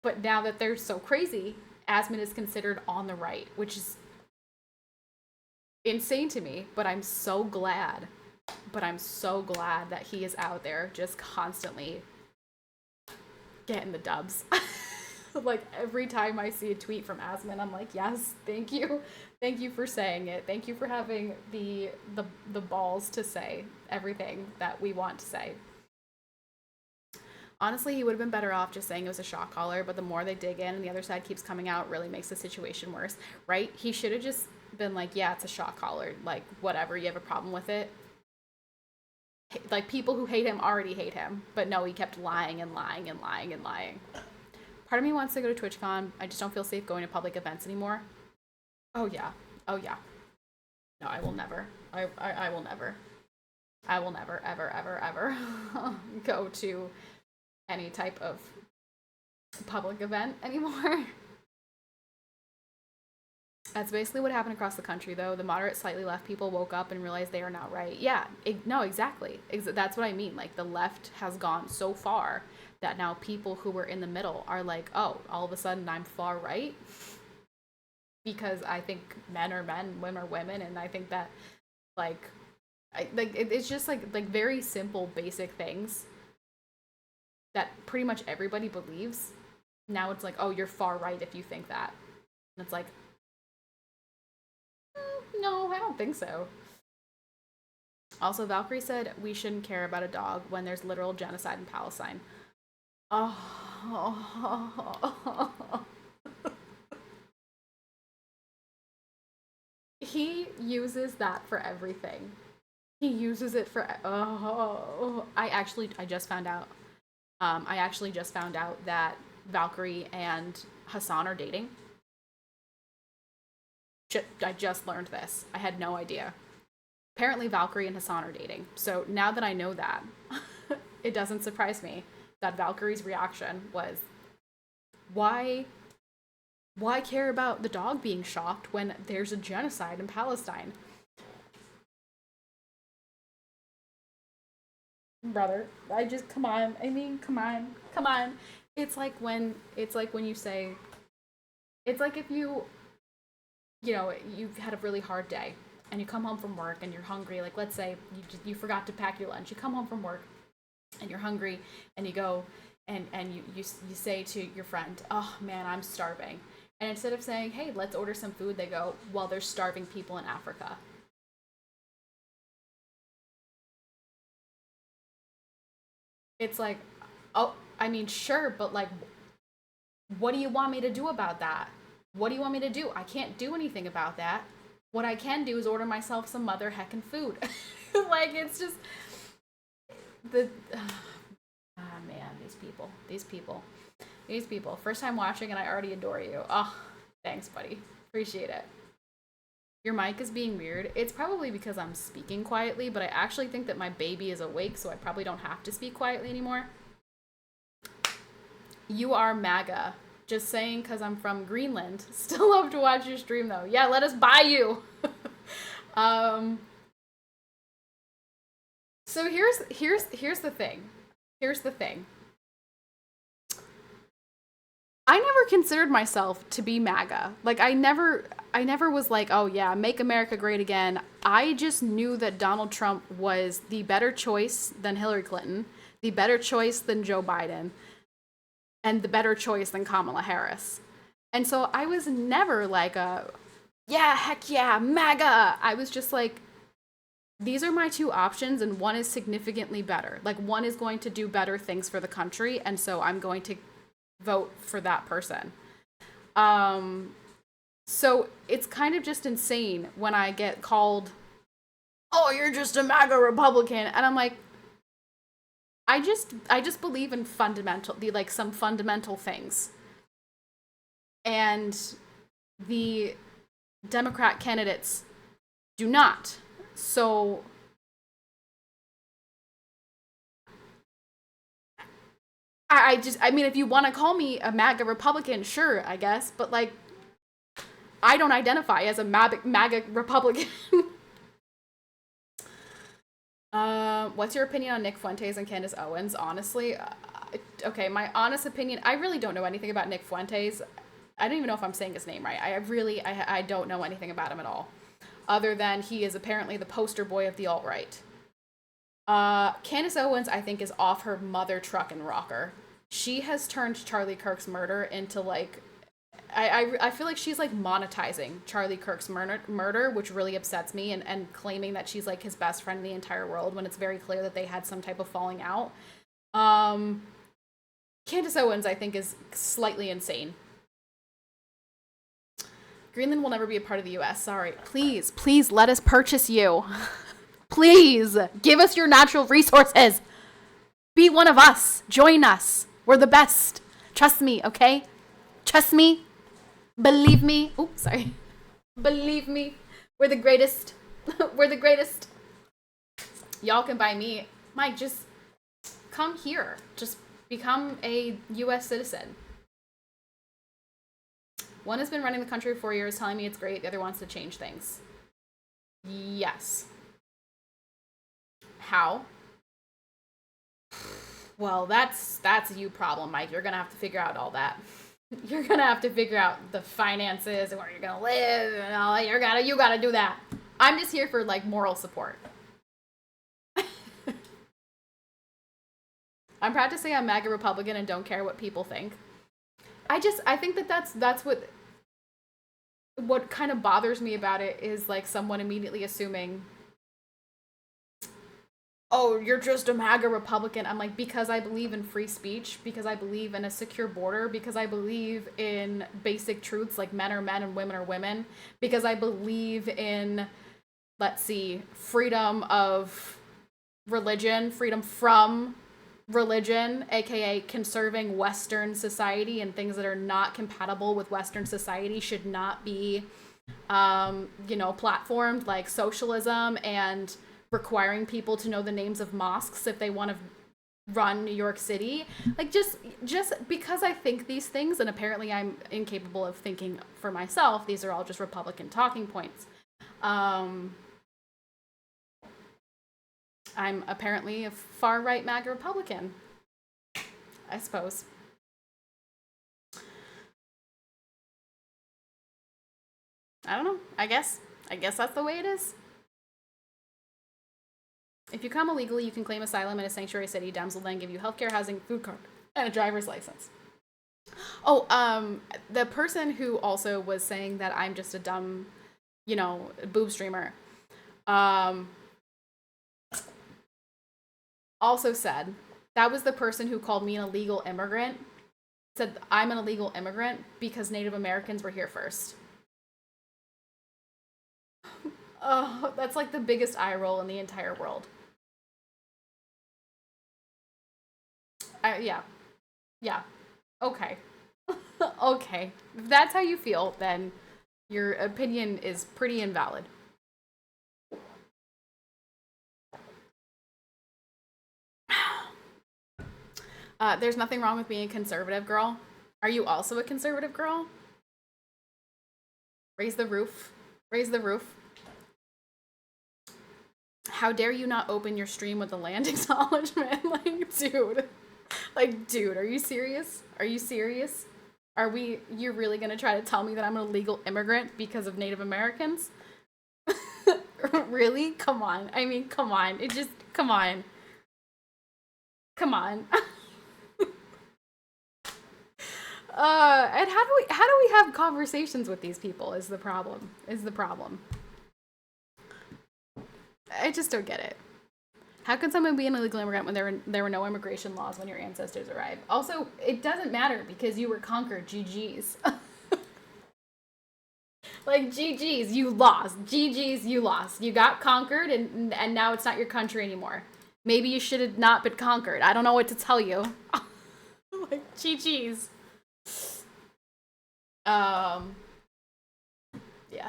But now that they're so crazy, Asmund is considered on the right, which is insane to me. But I'm so glad. But I'm so glad that he is out there just constantly getting the dubs. Like, every time I see a tweet from Asmund, I'm like, yes, thank you. Thank you for saying it. Thank you for having the balls to say everything that we want to say. Honestly, he would have been better off just saying it was a shock collar, but the more they dig in and the other side keeps coming out, it really makes the situation worse, right? He should have just been like, yeah, it's a shock collar. Like, whatever, you have a problem with it. Like, people who hate him already hate him, but no, he kept lying and lying and lying and lying. Part of me wants to go to TwitchCon. I just don't feel safe going to public events anymore. Oh, yeah. Oh, yeah. No, I will never. I will never. I will never, ever, ever, ever go to any type of public event anymore. That's basically what happened across the country, though. The moderate, slightly left people woke up and realized they are not right. Yeah, no, exactly. That's what I mean. Like, the left has gone so far that now people who were in the middle are like, oh, all of a sudden I'm far right? Because I think men are men, women are women, and I think that, like, it's just, like very simple, basic things that pretty much everybody believes. Now it's like, oh, you're far right if you think that. And it's like, no, I don't think so. Also, Valkyrie said we shouldn't care about a dog when there's literal genocide in Palestine. Oh. He uses that for everything. He uses it for, oh. I just found out. I actually just found out that Valkyrie and Hassan are dating. I just learned this. I had no idea. Apparently Valkyrie and Hassan are dating. So now that I know that, it doesn't surprise me that Valkyrie's reaction was, why care about the dog being shocked when there's a genocide in Palestine? Brother, come on. I mean, come on. It's like when you say, it's like if you've had a really hard day and you come home from work and you're hungry. Like, let's say you forgot to pack your lunch. You come home from work and you're hungry and you go and you say to your friend, oh man, I'm starving. And instead of saying, hey, let's order some food, they go, well, there's starving people in Africa. It's like, oh, I mean, sure, but like, what do you want me to do about that? What do you want me to do? I can't do anything about that. What I can do is order myself some mother heckin' food. Like, it's just man, these people. First time watching and I already adore you. Oh, thanks, buddy. Appreciate it. Your mic is being weird. It's probably because I'm speaking quietly, but I actually think that my baby is awake, so I probably don't have to speak quietly anymore. You are MAGA. Just saying because I'm from Greenland. Still love to watch your stream, though. Yeah, let us buy you. So here's the thing. Here's the thing. I never considered myself to be MAGA. Like, I never was like, oh yeah, make America great again. I just knew that Donald Trump was the better choice than Hillary Clinton, the better choice than Joe Biden, and the better choice than Kamala Harris. And so I was never like yeah, heck yeah, MAGA. I was just like, these are my two options and one is significantly better. Like, one is going to do better things for the country, and so I'm going to vote for that person. So it's kind of just insane when I get called, oh, you're just a MAGA Republican. And I'm like, I just believe in some fundamental things. And the Democrat candidates do not. So I mean, if you want to call me a MAGA Republican, sure, I guess, but like, I don't identify as a MAGA Republican. What's your opinion on Nick Fuentes and Candace Owens? Honestly, okay, my honest opinion, I really don't know anything about Nick Fuentes. I don't even know if I'm saying his name right. I don't know anything about him at all, other than he is apparently the poster boy of the alt-right. Candace Owens, I think, is off her mother truck and rocker. She has turned Charlie Kirk's murder into, like, I feel like she's, like, monetizing Charlie Kirk's murder, which really upsets me, and claiming that she's, like, his best friend in the entire world when it's very clear that they had some type of falling out. Candace Owens, I think, is slightly insane. Greenland will never be a part of the U.S. Sorry. Please let us purchase you. Please give us your natural resources. Be one of us. Join us. We're the best. Trust me, okay? Trust me. Believe me. Oh, sorry. Believe me. We're the greatest. We're the greatest. Y'all can buy me. Mike, just come here. Just become a U.S. citizen. One has been running the country for 4 years, telling me it's great. The other wants to change things. Yes. How? Well, that's a you problem, Mike. You're gonna have to figure out all that. You're gonna have to figure out the finances and where you're gonna live and all that. You gotta do that. I'm just here for, like, moral support. I'm proud to say I'm MAGA Republican and don't care what people think. I think that's what kind of bothers me about it is, like, someone immediately assuming, oh, you're just a MAGA Republican. I'm like, because I believe in free speech, because I believe in a secure border, because I believe in basic truths like men are men and women are women, because I believe in, let's see, freedom of religion, freedom from religion, aka conserving Western society, and things that are not compatible with Western society should not be, platformed, like socialism and requiring people to know the names of mosques if they want to run New York City. Like, just because I think these things, and apparently I'm incapable of thinking for myself, these are all just Republican talking points. I'm apparently a far-right MAGA Republican, I suppose. I don't know. I guess that's the way it is. If you come illegally, you can claim asylum in a sanctuary city. Dems will then give you healthcare, housing, food card, and a driver's license. Oh, the person who also was saying that I'm just a dumb, boob streamer, also said, that was the person who called me an illegal immigrant, said I'm an illegal immigrant because Native Americans were here first. Oh, that's like the biggest eye roll in the entire world. Yeah. Okay. Okay. If that's how you feel, then your opinion is pretty invalid. There's nothing wrong with being a conservative girl. Are you also a conservative girl? Raise the roof. Raise the roof. How dare you not open your stream with a land acknowledgement? Dude, are you serious? Are you serious? You're really gonna try to tell me that I'm an illegal immigrant because of Native Americans? Really? Come on. I mean, come on. Come on. Come on. And how do we have conversations with these people is the problem. I just don't get it. How can someone be an illegal immigrant when there were no immigration laws when your ancestors arrived? Also, it doesn't matter because you were conquered. GG's. Like, GG's, you lost. GG's, you lost. You got conquered, and now it's not your country anymore. Maybe you should have not been conquered. I don't know what to tell you. Like, GG's. Yeah,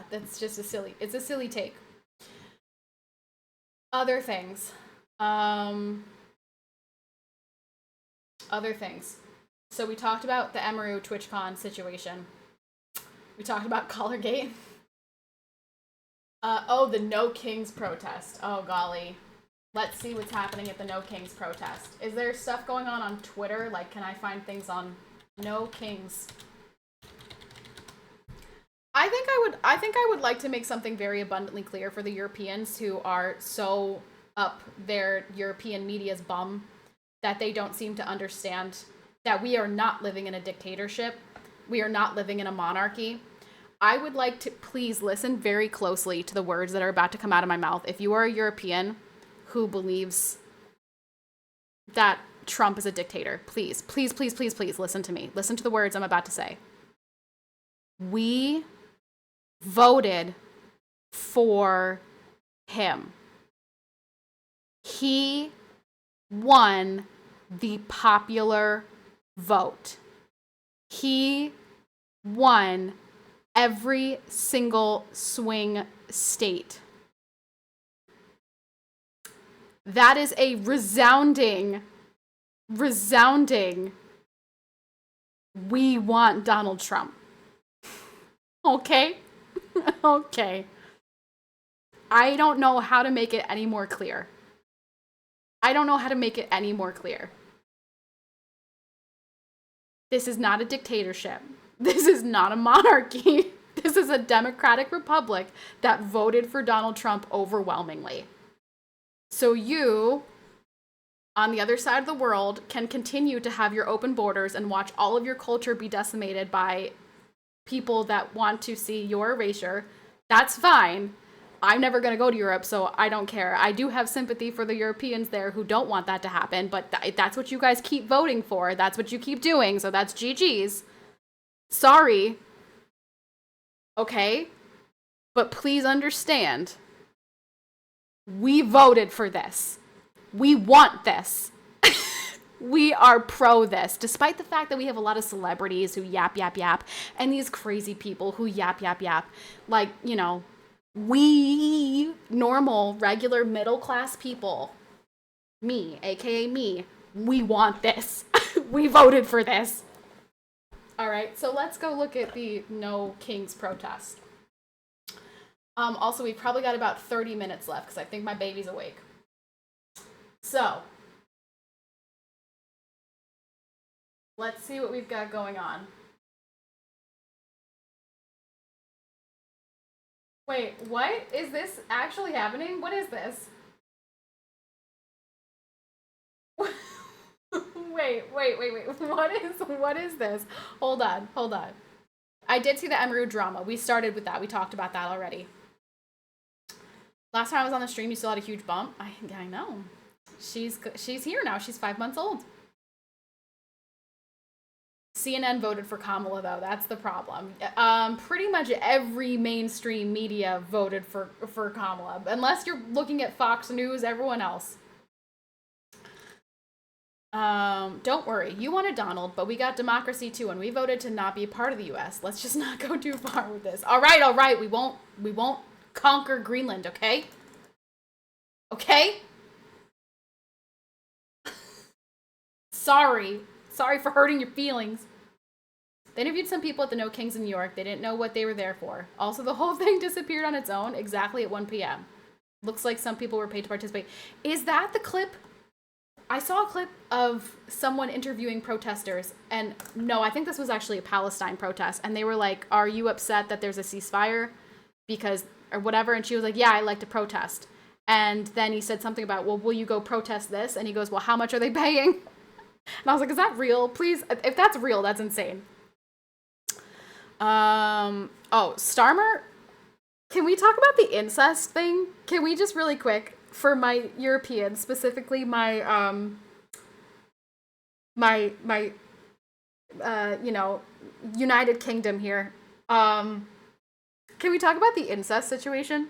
that's just it's a silly take. Other things. Other things. So we talked about the Emiru TwitchCon situation. We talked about Collargate. The No Kings protest. Oh, golly. Let's see what's happening at the No Kings protest. Is there stuff going on Twitter? Like, can I find things on No Kings? I think I would like to make something very abundantly clear for the Europeans who are so up their European media's bum that they don't seem to understand that we are not living in a dictatorship. We are not living in a monarchy. I would like to please listen very closely to the words that are about to come out of my mouth. If you are a European who believes that Trump is a dictator, please, please, please, please, please listen to me. Listen to the words I'm about to say. We voted for him. He won the popular vote. He won every single swing state. That is a resounding, we want Donald Trump. Okay? Okay. I don't know how to make it any more clear. This is not a dictatorship. This is not a monarchy. This is a democratic republic that voted for Donald Trump overwhelmingly. So you, on the other side of the world, can continue to have your open borders and watch all of your culture be decimated by people that want to see your erasure. That's fine. I'm never going to go to Europe, so I don't care. I do have sympathy for the Europeans there who don't want that to happen, but that's what you guys keep voting for. That's what you keep doing, so that's GG's. Sorry. Okay? But please understand, we voted for this. We want this. We are pro this, despite the fact that we have a lot of celebrities who yap, and these crazy people who yap. Like, you know, we normal, regular, middle-class people, me, aka me, we want this. We voted for this. All right, so let's go look at the No Kings protest. Also, we've probably got about 30 minutes left because I think my baby's awake. So, let's see what we've got going on. Wait, what? Is this actually happening? What is this? Wait. What is this? Hold on. I did see the Emiru drama. We started with that. We talked about that already. Last time I was on the stream, you still had a huge bump. I know. She's here now. She's 5 months old. CNN voted for Kamala, though. That's the problem. Pretty much every mainstream media voted for Kamala. Unless you're looking at Fox News, everyone else. Don't worry. You wanted Donald, but we got democracy too, and we voted to not be a part of the U.S. Let's just not go too far with this. All right. We won't conquer Greenland, okay? Okay? Sorry for hurting your feelings. They interviewed some people at the No Kings in New York. They didn't know what they were there for. Also, the whole thing disappeared on its own exactly at 1 p.m. Looks like some people were paid to participate. Is that the clip? I saw a clip of someone interviewing protesters, and no, I think this was actually a Palestine protest, and they were like, are you upset that there's a ceasefire? Because, or whatever, and she was like, yeah, I like to protest. And then he said something about, well, will you go protest this? And he goes, well, how much are they paying? And I was like, is that real? Please, if that's real, that's insane. Starmer, can we talk about the incest thing? Can we just really quick, for my Europeans, specifically my United Kingdom here, can we talk about the incest situation?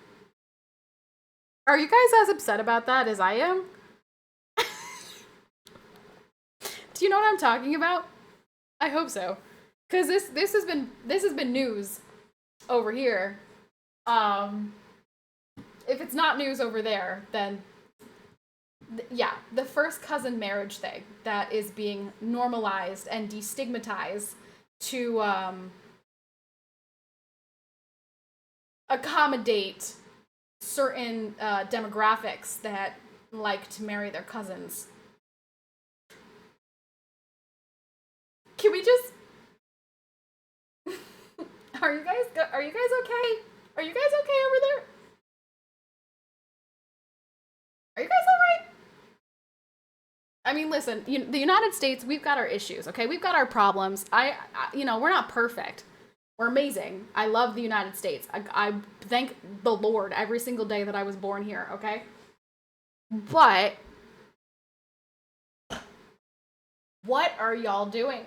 Are you guys as upset about that as I am? Do you know what I'm talking about? I hope so. Cause this has been news over here. If it's not news over there, then yeah, the first cousin marriage thing that is being normalized and destigmatized to accommodate certain demographics that like to marry their cousins. Can we just... Are you guys okay? Are you guys okay over there? Are you guys alright? I mean, listen, the United States, we've got our issues, okay? We've got our problems. We're not perfect. We're amazing. I love the United States. I thank the Lord every single day that I was born here, okay? But what are y'all doing?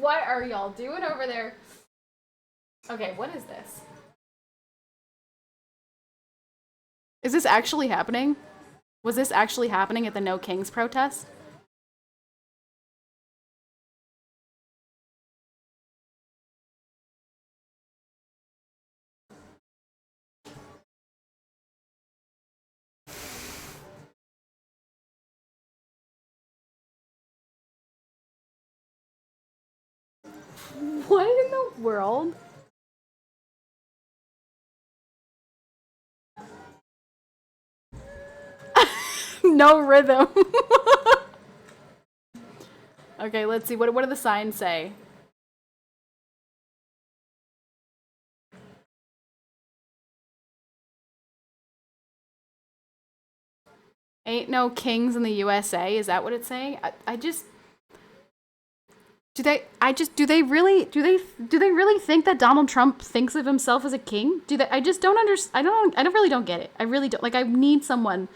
What are y'all doing over there? Okay, what is this? Is this actually happening? Was this actually happening at the No Kings protest? What in the world? No rhythm. Okay, let's see. What do the signs say? Ain't no kings in the USA. Is that what it's saying? Do they really think that Donald Trump thinks of himself as a king? I really don't get it. I really don't. Like, I need someone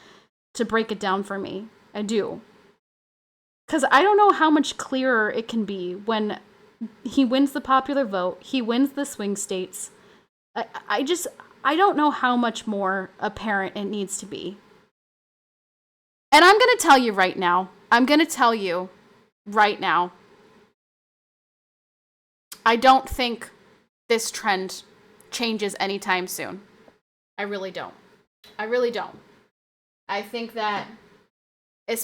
to break it down for me. I do. Because I don't know how much clearer it can be when he wins the popular vote, he wins the swing states. I don't know how much more apparent it needs to be. And I'm going to tell you right now. I don't think this trend changes anytime soon. I really don't. I think that, I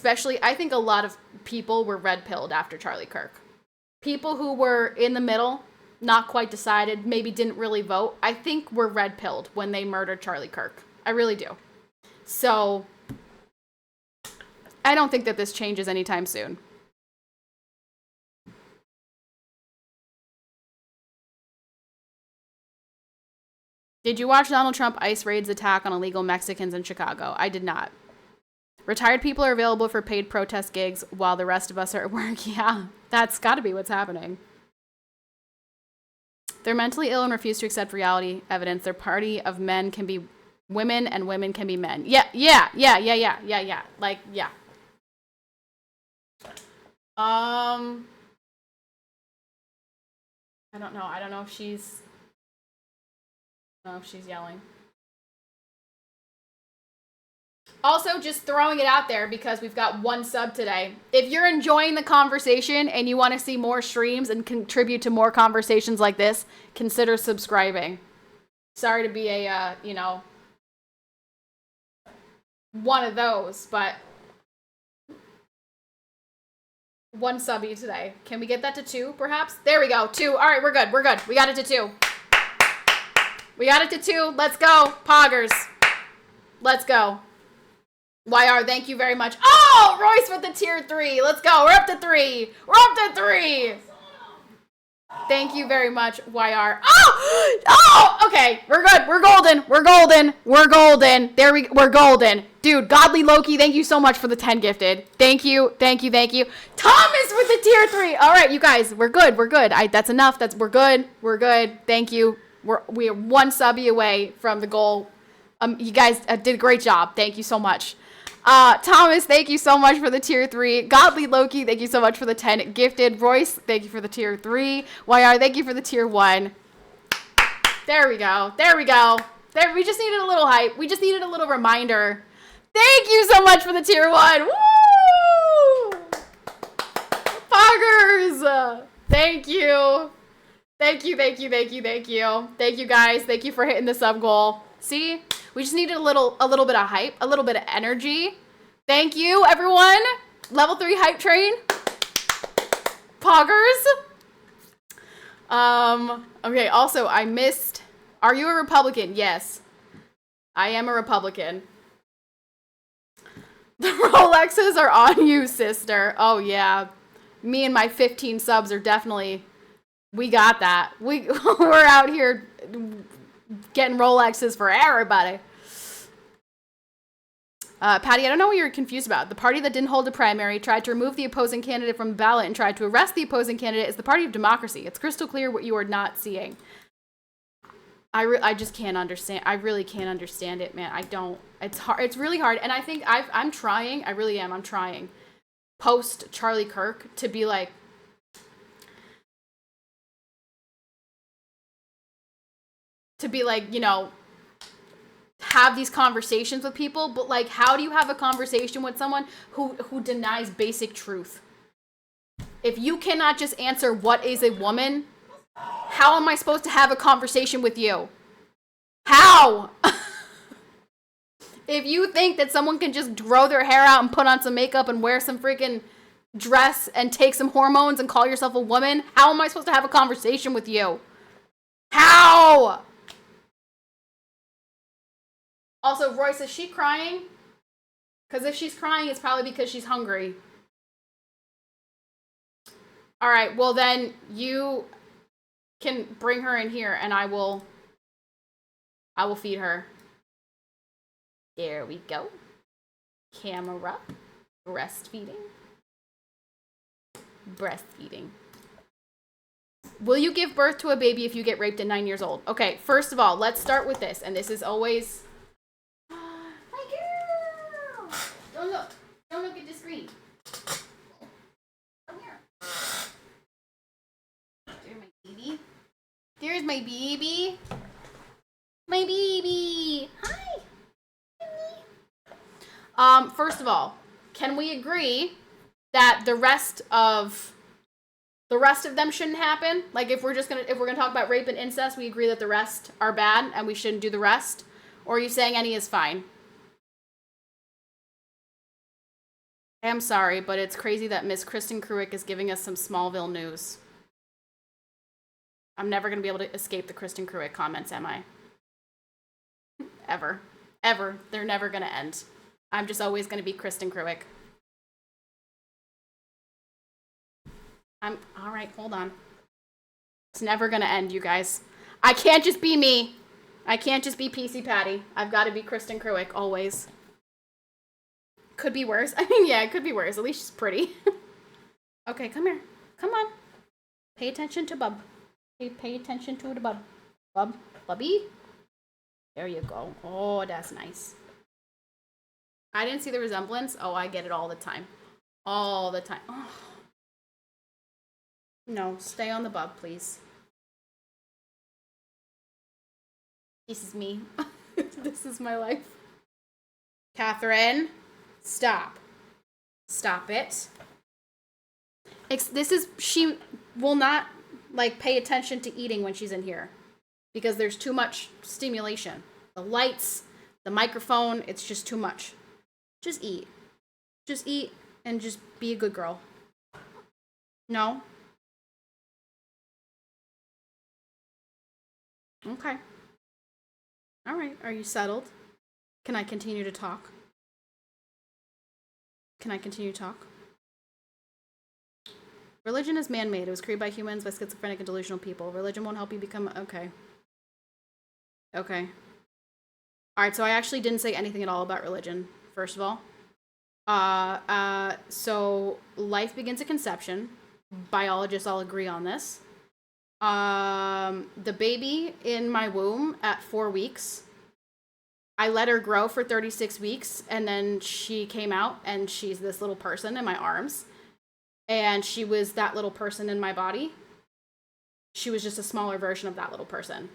think a lot of people were red-pilled after Charlie Kirk. People who were in the middle, not quite decided, maybe didn't really vote, I think were red-pilled when they murdered Charlie Kirk. I really do. So, I don't think that this changes anytime soon. Did you watch Donald Trump ICE raids attack on illegal Mexicans in Chicago? I did not. Retired people are available for paid protest gigs while the rest of us are at work. Yeah, that's got to be what's happening. They're mentally ill and refuse to accept reality evidence. Their party of men can be women and women can be men. Yeah. Like, yeah. I don't know. I don't know if she's yelling. Also, just throwing it out there because we've got one sub today. If you're enjoying the conversation and you want to see more streams and contribute to more conversations like this, consider subscribing. Sorry to be a, one of those, but one subby today. Can we get that to 2, perhaps? There we go, 2. All right, we're good. We got it to 2. Let's go, poggers. Let's go. YR, thank you very much. Oh, Royce with the tier 3. Let's go. We're up to 3. Thank you very much, YR. Oh, okay. We're good. We're golden. We're golden. Dude, Godly Loki, thank you so much for the 10 gifted. Thank you. Thomas with the tier 3. All right, you guys, we're good. That's enough. We're good. Thank you. We are one subby away from the goal. You guys did a great job. Thank you so much. Thomas, thank you so much for the tier 3. Godly Loki, thank you so much for the 10 gifted. Royce, thank you for the tier 3. YR, thank you for the tier 1. There we go. We just needed a little hype. We just needed a little reminder. Thank you so much for the tier 1. Woo! Thank you. Thank you, thank you, thank you, thank you. Thank you guys. Thank you for hitting the sub goal. See? We just needed a little bit of hype, a little bit of energy. Thank you, everyone. Level 3 hype train. Poggers. Okay, also I missed. Are you a Republican? Yes. I am a Republican. The Rolexes are on you, sister. Oh yeah. Me and my 15 subs are definitely, we got that. We're out here getting Rolexes for everybody. Patty, I don't know what you're confused about. The party that didn't hold a primary, tried to remove the opposing candidate from the ballot, and tried to arrest the opposing candidate is the party of democracy. It's crystal clear what you are not seeing. I just can't understand. I really can't understand it, man. I don't. It's hard. It's really hard. And I think I'm trying. I really am. I'm trying. Post Charlie Kirk to be like, you know, have these conversations with people, but like, how do you have a conversation with someone who denies basic truth? If you cannot just answer what is a woman, how am I supposed to have a conversation with you? How? If you think that someone can just grow their hair out and put on some makeup and wear some freaking dress and take some hormones and call yourself a woman, how am I supposed to have a conversation with you? How? Also, Royce, is she crying? Because if she's crying, it's probably because she's hungry. All right, well then you can bring her in here and I will feed her. There we go. Camera. Breastfeeding. Breastfeeding. Will you give birth to a baby if you get raped at 9 years old? Okay, first of all, let's start with this. And this is always... My girl! Don't look. Don't look at the screen. Come here. There's my baby. There's my baby. My baby. Hi. First of all, can we agree that the rest of them shouldn't happen? Like, if we're gonna talk about rape and incest, we agree that the rest are bad and we shouldn't do the rest? Or are you saying any is fine? I'm sorry, but it's crazy that Miss Kristen Kruick is giving us some Smallville news. I'm never gonna be able to escape the Kristen Kruick comments, am I? Ever. Ever. They're never gonna end. I'm just always gonna be Kristen Kruick. All right, hold on. It's never gonna end, you guys. I can't just be me. I can't just be PCPatty. I've got to be Kristen Kruick, always. Could be worse. I mean, yeah, it could be worse. At least she's pretty. Okay, come here. Come on. Pay attention to Bub. Pay attention to the Bub. Bub. Bubby? There you go. Oh, that's nice. I didn't see the resemblance. Oh, I get it all the time. All the time. Oh. No, stay on the Bub, please. This is me. This is my life. Catherine, stop. Stop it. She will not, like, pay attention to eating when she's in here. Because there's too much stimulation. The lights, the microphone, it's just too much. Just eat. Just eat and just be a good girl. No? Okay. All right. Are you settled? Can I continue to talk? Can I continue to talk? Religion is man-made. It was created by humans, by schizophrenic and delusional people. Religion won't help you become... Okay. Okay. All right, so I actually didn't say anything at all about religion, first of all. So life begins at conception. Biologists all agree on this. The baby in my womb at 4 weeks, I let her grow for 36 weeks, and then she came out, and she's this little person in my arms. And she was that little person in my body. She was just a smaller version of that little person.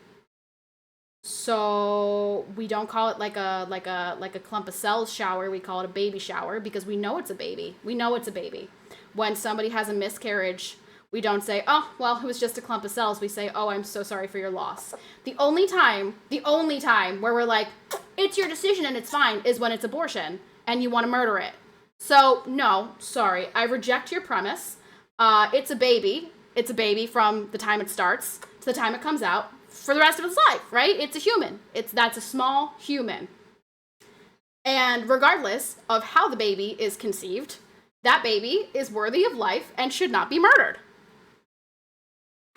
So we don't call it like a clump of cells shower. We call it a baby shower because we know it's a baby. We know it's a baby. When somebody has a miscarriage, We don't say, oh, well, it was just a clump of cells. We say, oh, I'm so sorry for your loss. The only time where we're like, it's your decision and it's fine is when it's abortion and you want to murder it. So, no, sorry. I reject your premise. It's a baby. It's a baby from the time it starts to the time it comes out for the rest of its life, right? It's a human. That's a small human. And regardless of how the baby is conceived, that baby is worthy of life and should not be murdered.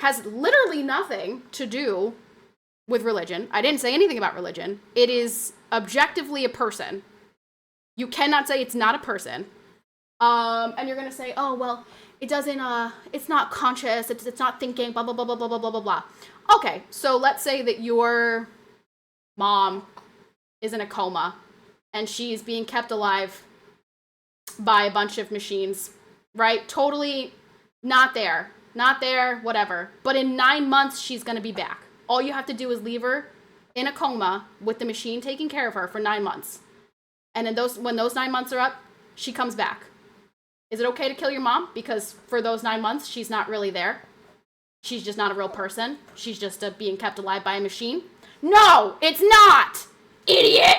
Has literally nothing to do with religion. I didn't say anything about religion. It is objectively a person. You cannot say it's not a person. And you're going to say, oh, well, it doesn't, it's not conscious, it's not thinking, blah, blah, blah, blah, blah, blah, blah, blah, blah. Okay, so let's say that your mom is in a coma and she's being kept alive by a bunch of machines, right? Totally not there, whatever. But in 9 months, she's going to be back. All you have to do is leave her in a coma with the machine taking care of her for 9 months. And then when those 9 months are up, she comes back. Is it okay to kill your mom? Because for those 9 months, she's not really there. She's just not a real person. She's just being kept alive by a machine. No, it's not! Idiot!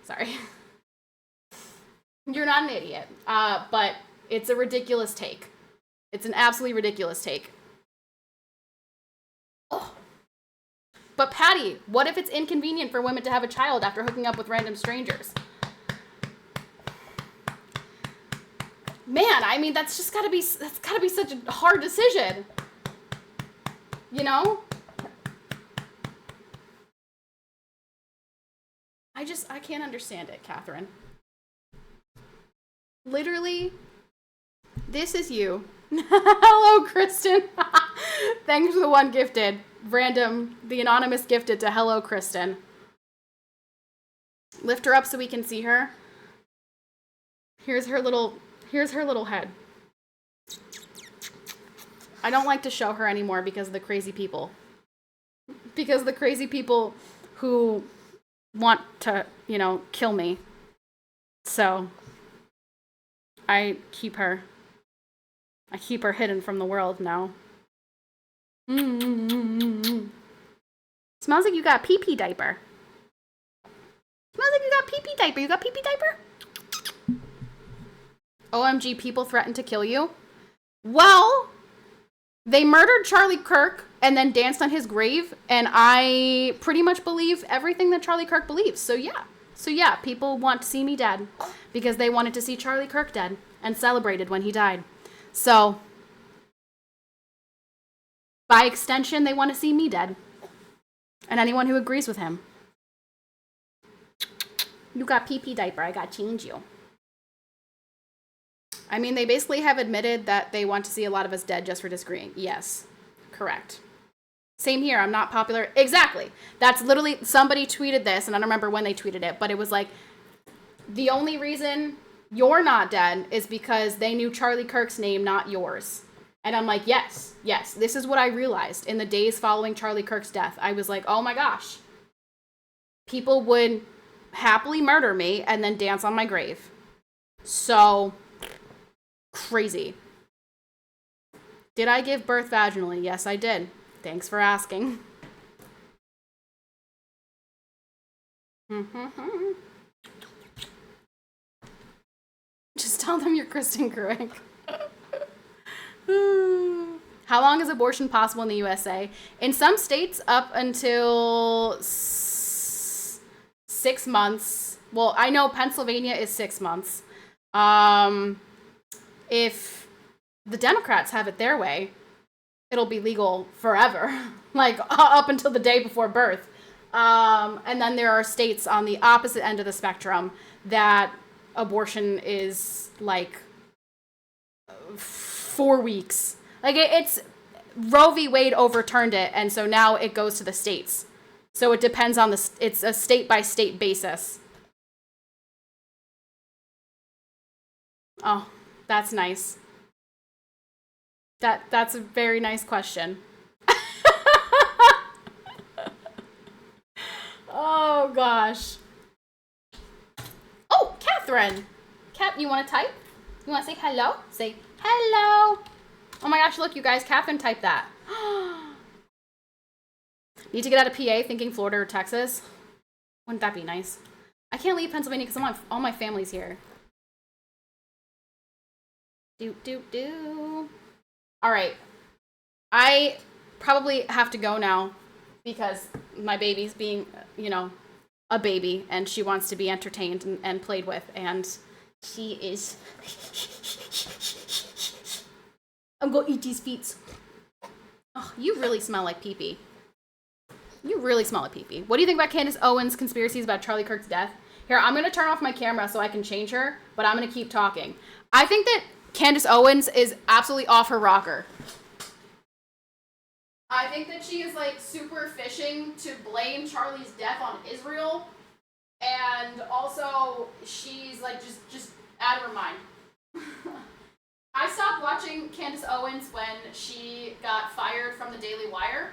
Sorry. You're not an idiot. But it's a ridiculous take. It's an absolutely ridiculous take. Oh. But Patty, what if it's inconvenient for women to have a child after hooking up with random strangers? Man, I mean, that's gotta be such a hard decision. You know? I can't understand it, Catherine. Literally, this is you. Hello, Kristen. Thanks for the one gifted. Random, the anonymous gifted to hello, Kristen. Lift her up so we can see her. Here's her little head. I don't like to show her anymore because of the crazy people. Because the crazy people who want to, kill me. So, I keep her hidden from the world now. Smells like you got a pee-pee diaper. Smells like you got pee-pee diaper. You got pee-pee diaper? OMG, people threatened to kill you? Well, they murdered Charlie Kirk and then danced on his grave, and I pretty much believe everything that Charlie Kirk believes. So yeah, people want to see me dead because they wanted to see Charlie Kirk dead and celebrated when he died. So, by extension, they want to see me dead. And anyone who agrees with him. You got pee-pee diaper, I gotta change you. I mean, they basically have admitted that they want to see a lot of us dead just for disagreeing. Yes, correct. Same here, I'm not popular. Exactly. That's literally, somebody tweeted this, and I don't remember when they tweeted it, but it was like, the only reason you're not dead is because they knew Charlie Kirk's name, not yours. And I'm like, yes, this is what I realized in the days following Charlie Kirk's death. I was like, oh my gosh. People would happily murder me and then dance on my grave. So crazy. Did I give birth vaginally? Yes, I did. Thanks for asking. Just tell them you're Kristen Kruick. How long is abortion possible in the USA? In some states, up until 6 months. Well, I know Pennsylvania is 6 months. If the Democrats have it their way, it'll be legal forever, like up until the day before birth. And then there are states on the opposite end of the spectrum that abortion is like 4 weeks. Like it's Roe v. Wade overturned it, and so now it goes to the states. So it depends on it's a state by state basis. Oh, that's nice. That's a very nice question. Oh gosh. Oh, Catherine. You want to type? You want to say hello? Say hello. Oh my gosh, look, you guys, Catherine typed that. Need to get out of PA thinking Florida or Texas. Wouldn't that be nice? I can't leave Pennsylvania because all my family's here. All right. I probably have to go now because my baby's being, you know, a baby and she wants to be entertained and played with, and she is. I'm gonna eat these feet. Oh, you really smell like pee-pee. You really smell like pee-pee. What do you think about Candace Owens' conspiracies about Charlie Kirk's death? Here, I'm gonna turn off my camera so I can change her, but I'm gonna keep talking. I think that Candace Owens is absolutely off her rocker. I think that she is like super fishing to blame Charlie's death on Israel, and also she's like just out of her mind. I stopped watching Candace Owens when she got fired from the Daily Wire,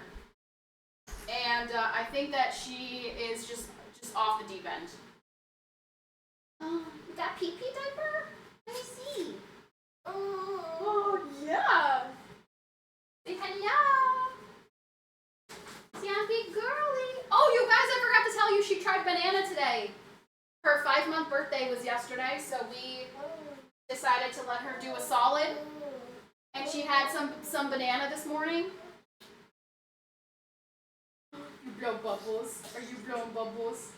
and I think that she is just off the deep end. That pee-pee diaper? Let me see. Oh yeah. Say hello. See, I'm big girly. Oh, you guys, I forgot to tell you she tried banana today. Her 5-month birthday was yesterday, so we decided to let her do a solid. And she had some banana this morning. You blow bubbles. Are you blowing bubbles?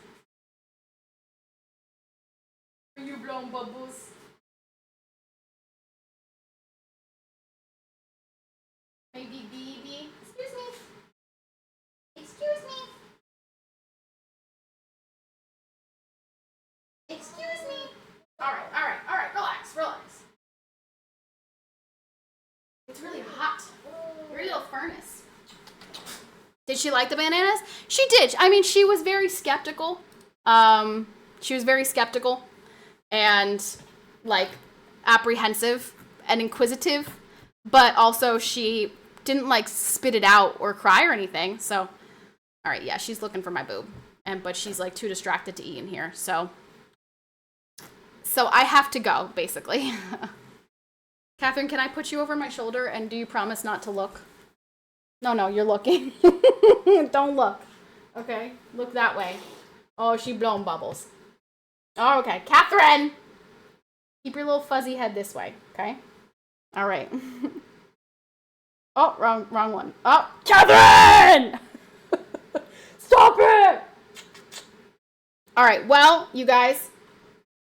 Are you blowing bubbles? Maybe baby. Excuse me. Excuse me. Excuse me. All right. Relax. It's really hot. You're a little furnace. Did she like the bananas? She did. I mean, she was very skeptical. And like apprehensive and inquisitive, but also she didn't like spit it out or cry or anything. So, all right, yeah, she's looking for my boob, but she's like too distracted to eat in here. So I have to go, basically. Catherine, can I put you over my shoulder, and do you promise not to look? No, you're looking. Don't look. Okay, look that way. Oh, she blowing bubbles. Oh, okay, Catherine! Keep your little fuzzy head this way, okay? All right. Oh, wrong one. Oh, Catherine! Stop it! All right, well, you guys,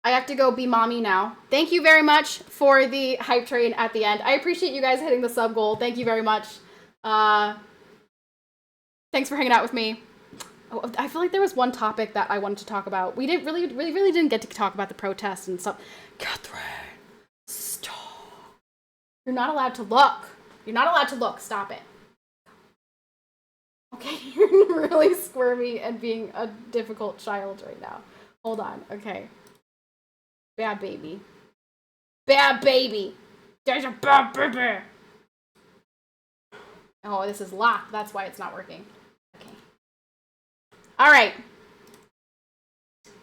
I have to go be mommy now. Thank you very much for the hype train at the end. I appreciate you guys hitting the sub goal. Thank you very much. Thanks for hanging out with me. Oh, I feel like there was one topic that I wanted to talk about. We didn't really didn't get to talk about the protests and stuff. Catherine, stop. You're not allowed to look. You're not allowed to look. Stop it. Okay, you're really squirmy and being a difficult child right now. Hold on. Okay. Bad baby. Bad baby. There's a bad baby. Oh, this is locked. That's why it's not working. Okay. All right.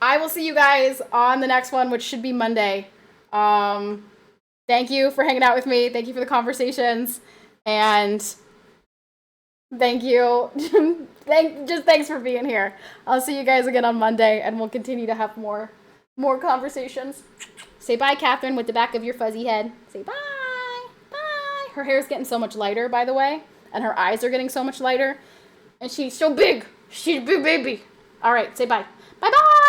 I will see you guys on the next one, which should be Monday. Thank you for hanging out with me. Thank you for the conversations. And thank you. Thanks for being here. I'll see you guys again on Monday, and we'll continue to have more conversations. Say bye, Catherine, with the back of your fuzzy head. Say bye. Bye. Her hair's getting so much lighter, by the way, and her eyes are getting so much lighter. And she's so big. She's a big baby. All right, say bye. Bye-bye.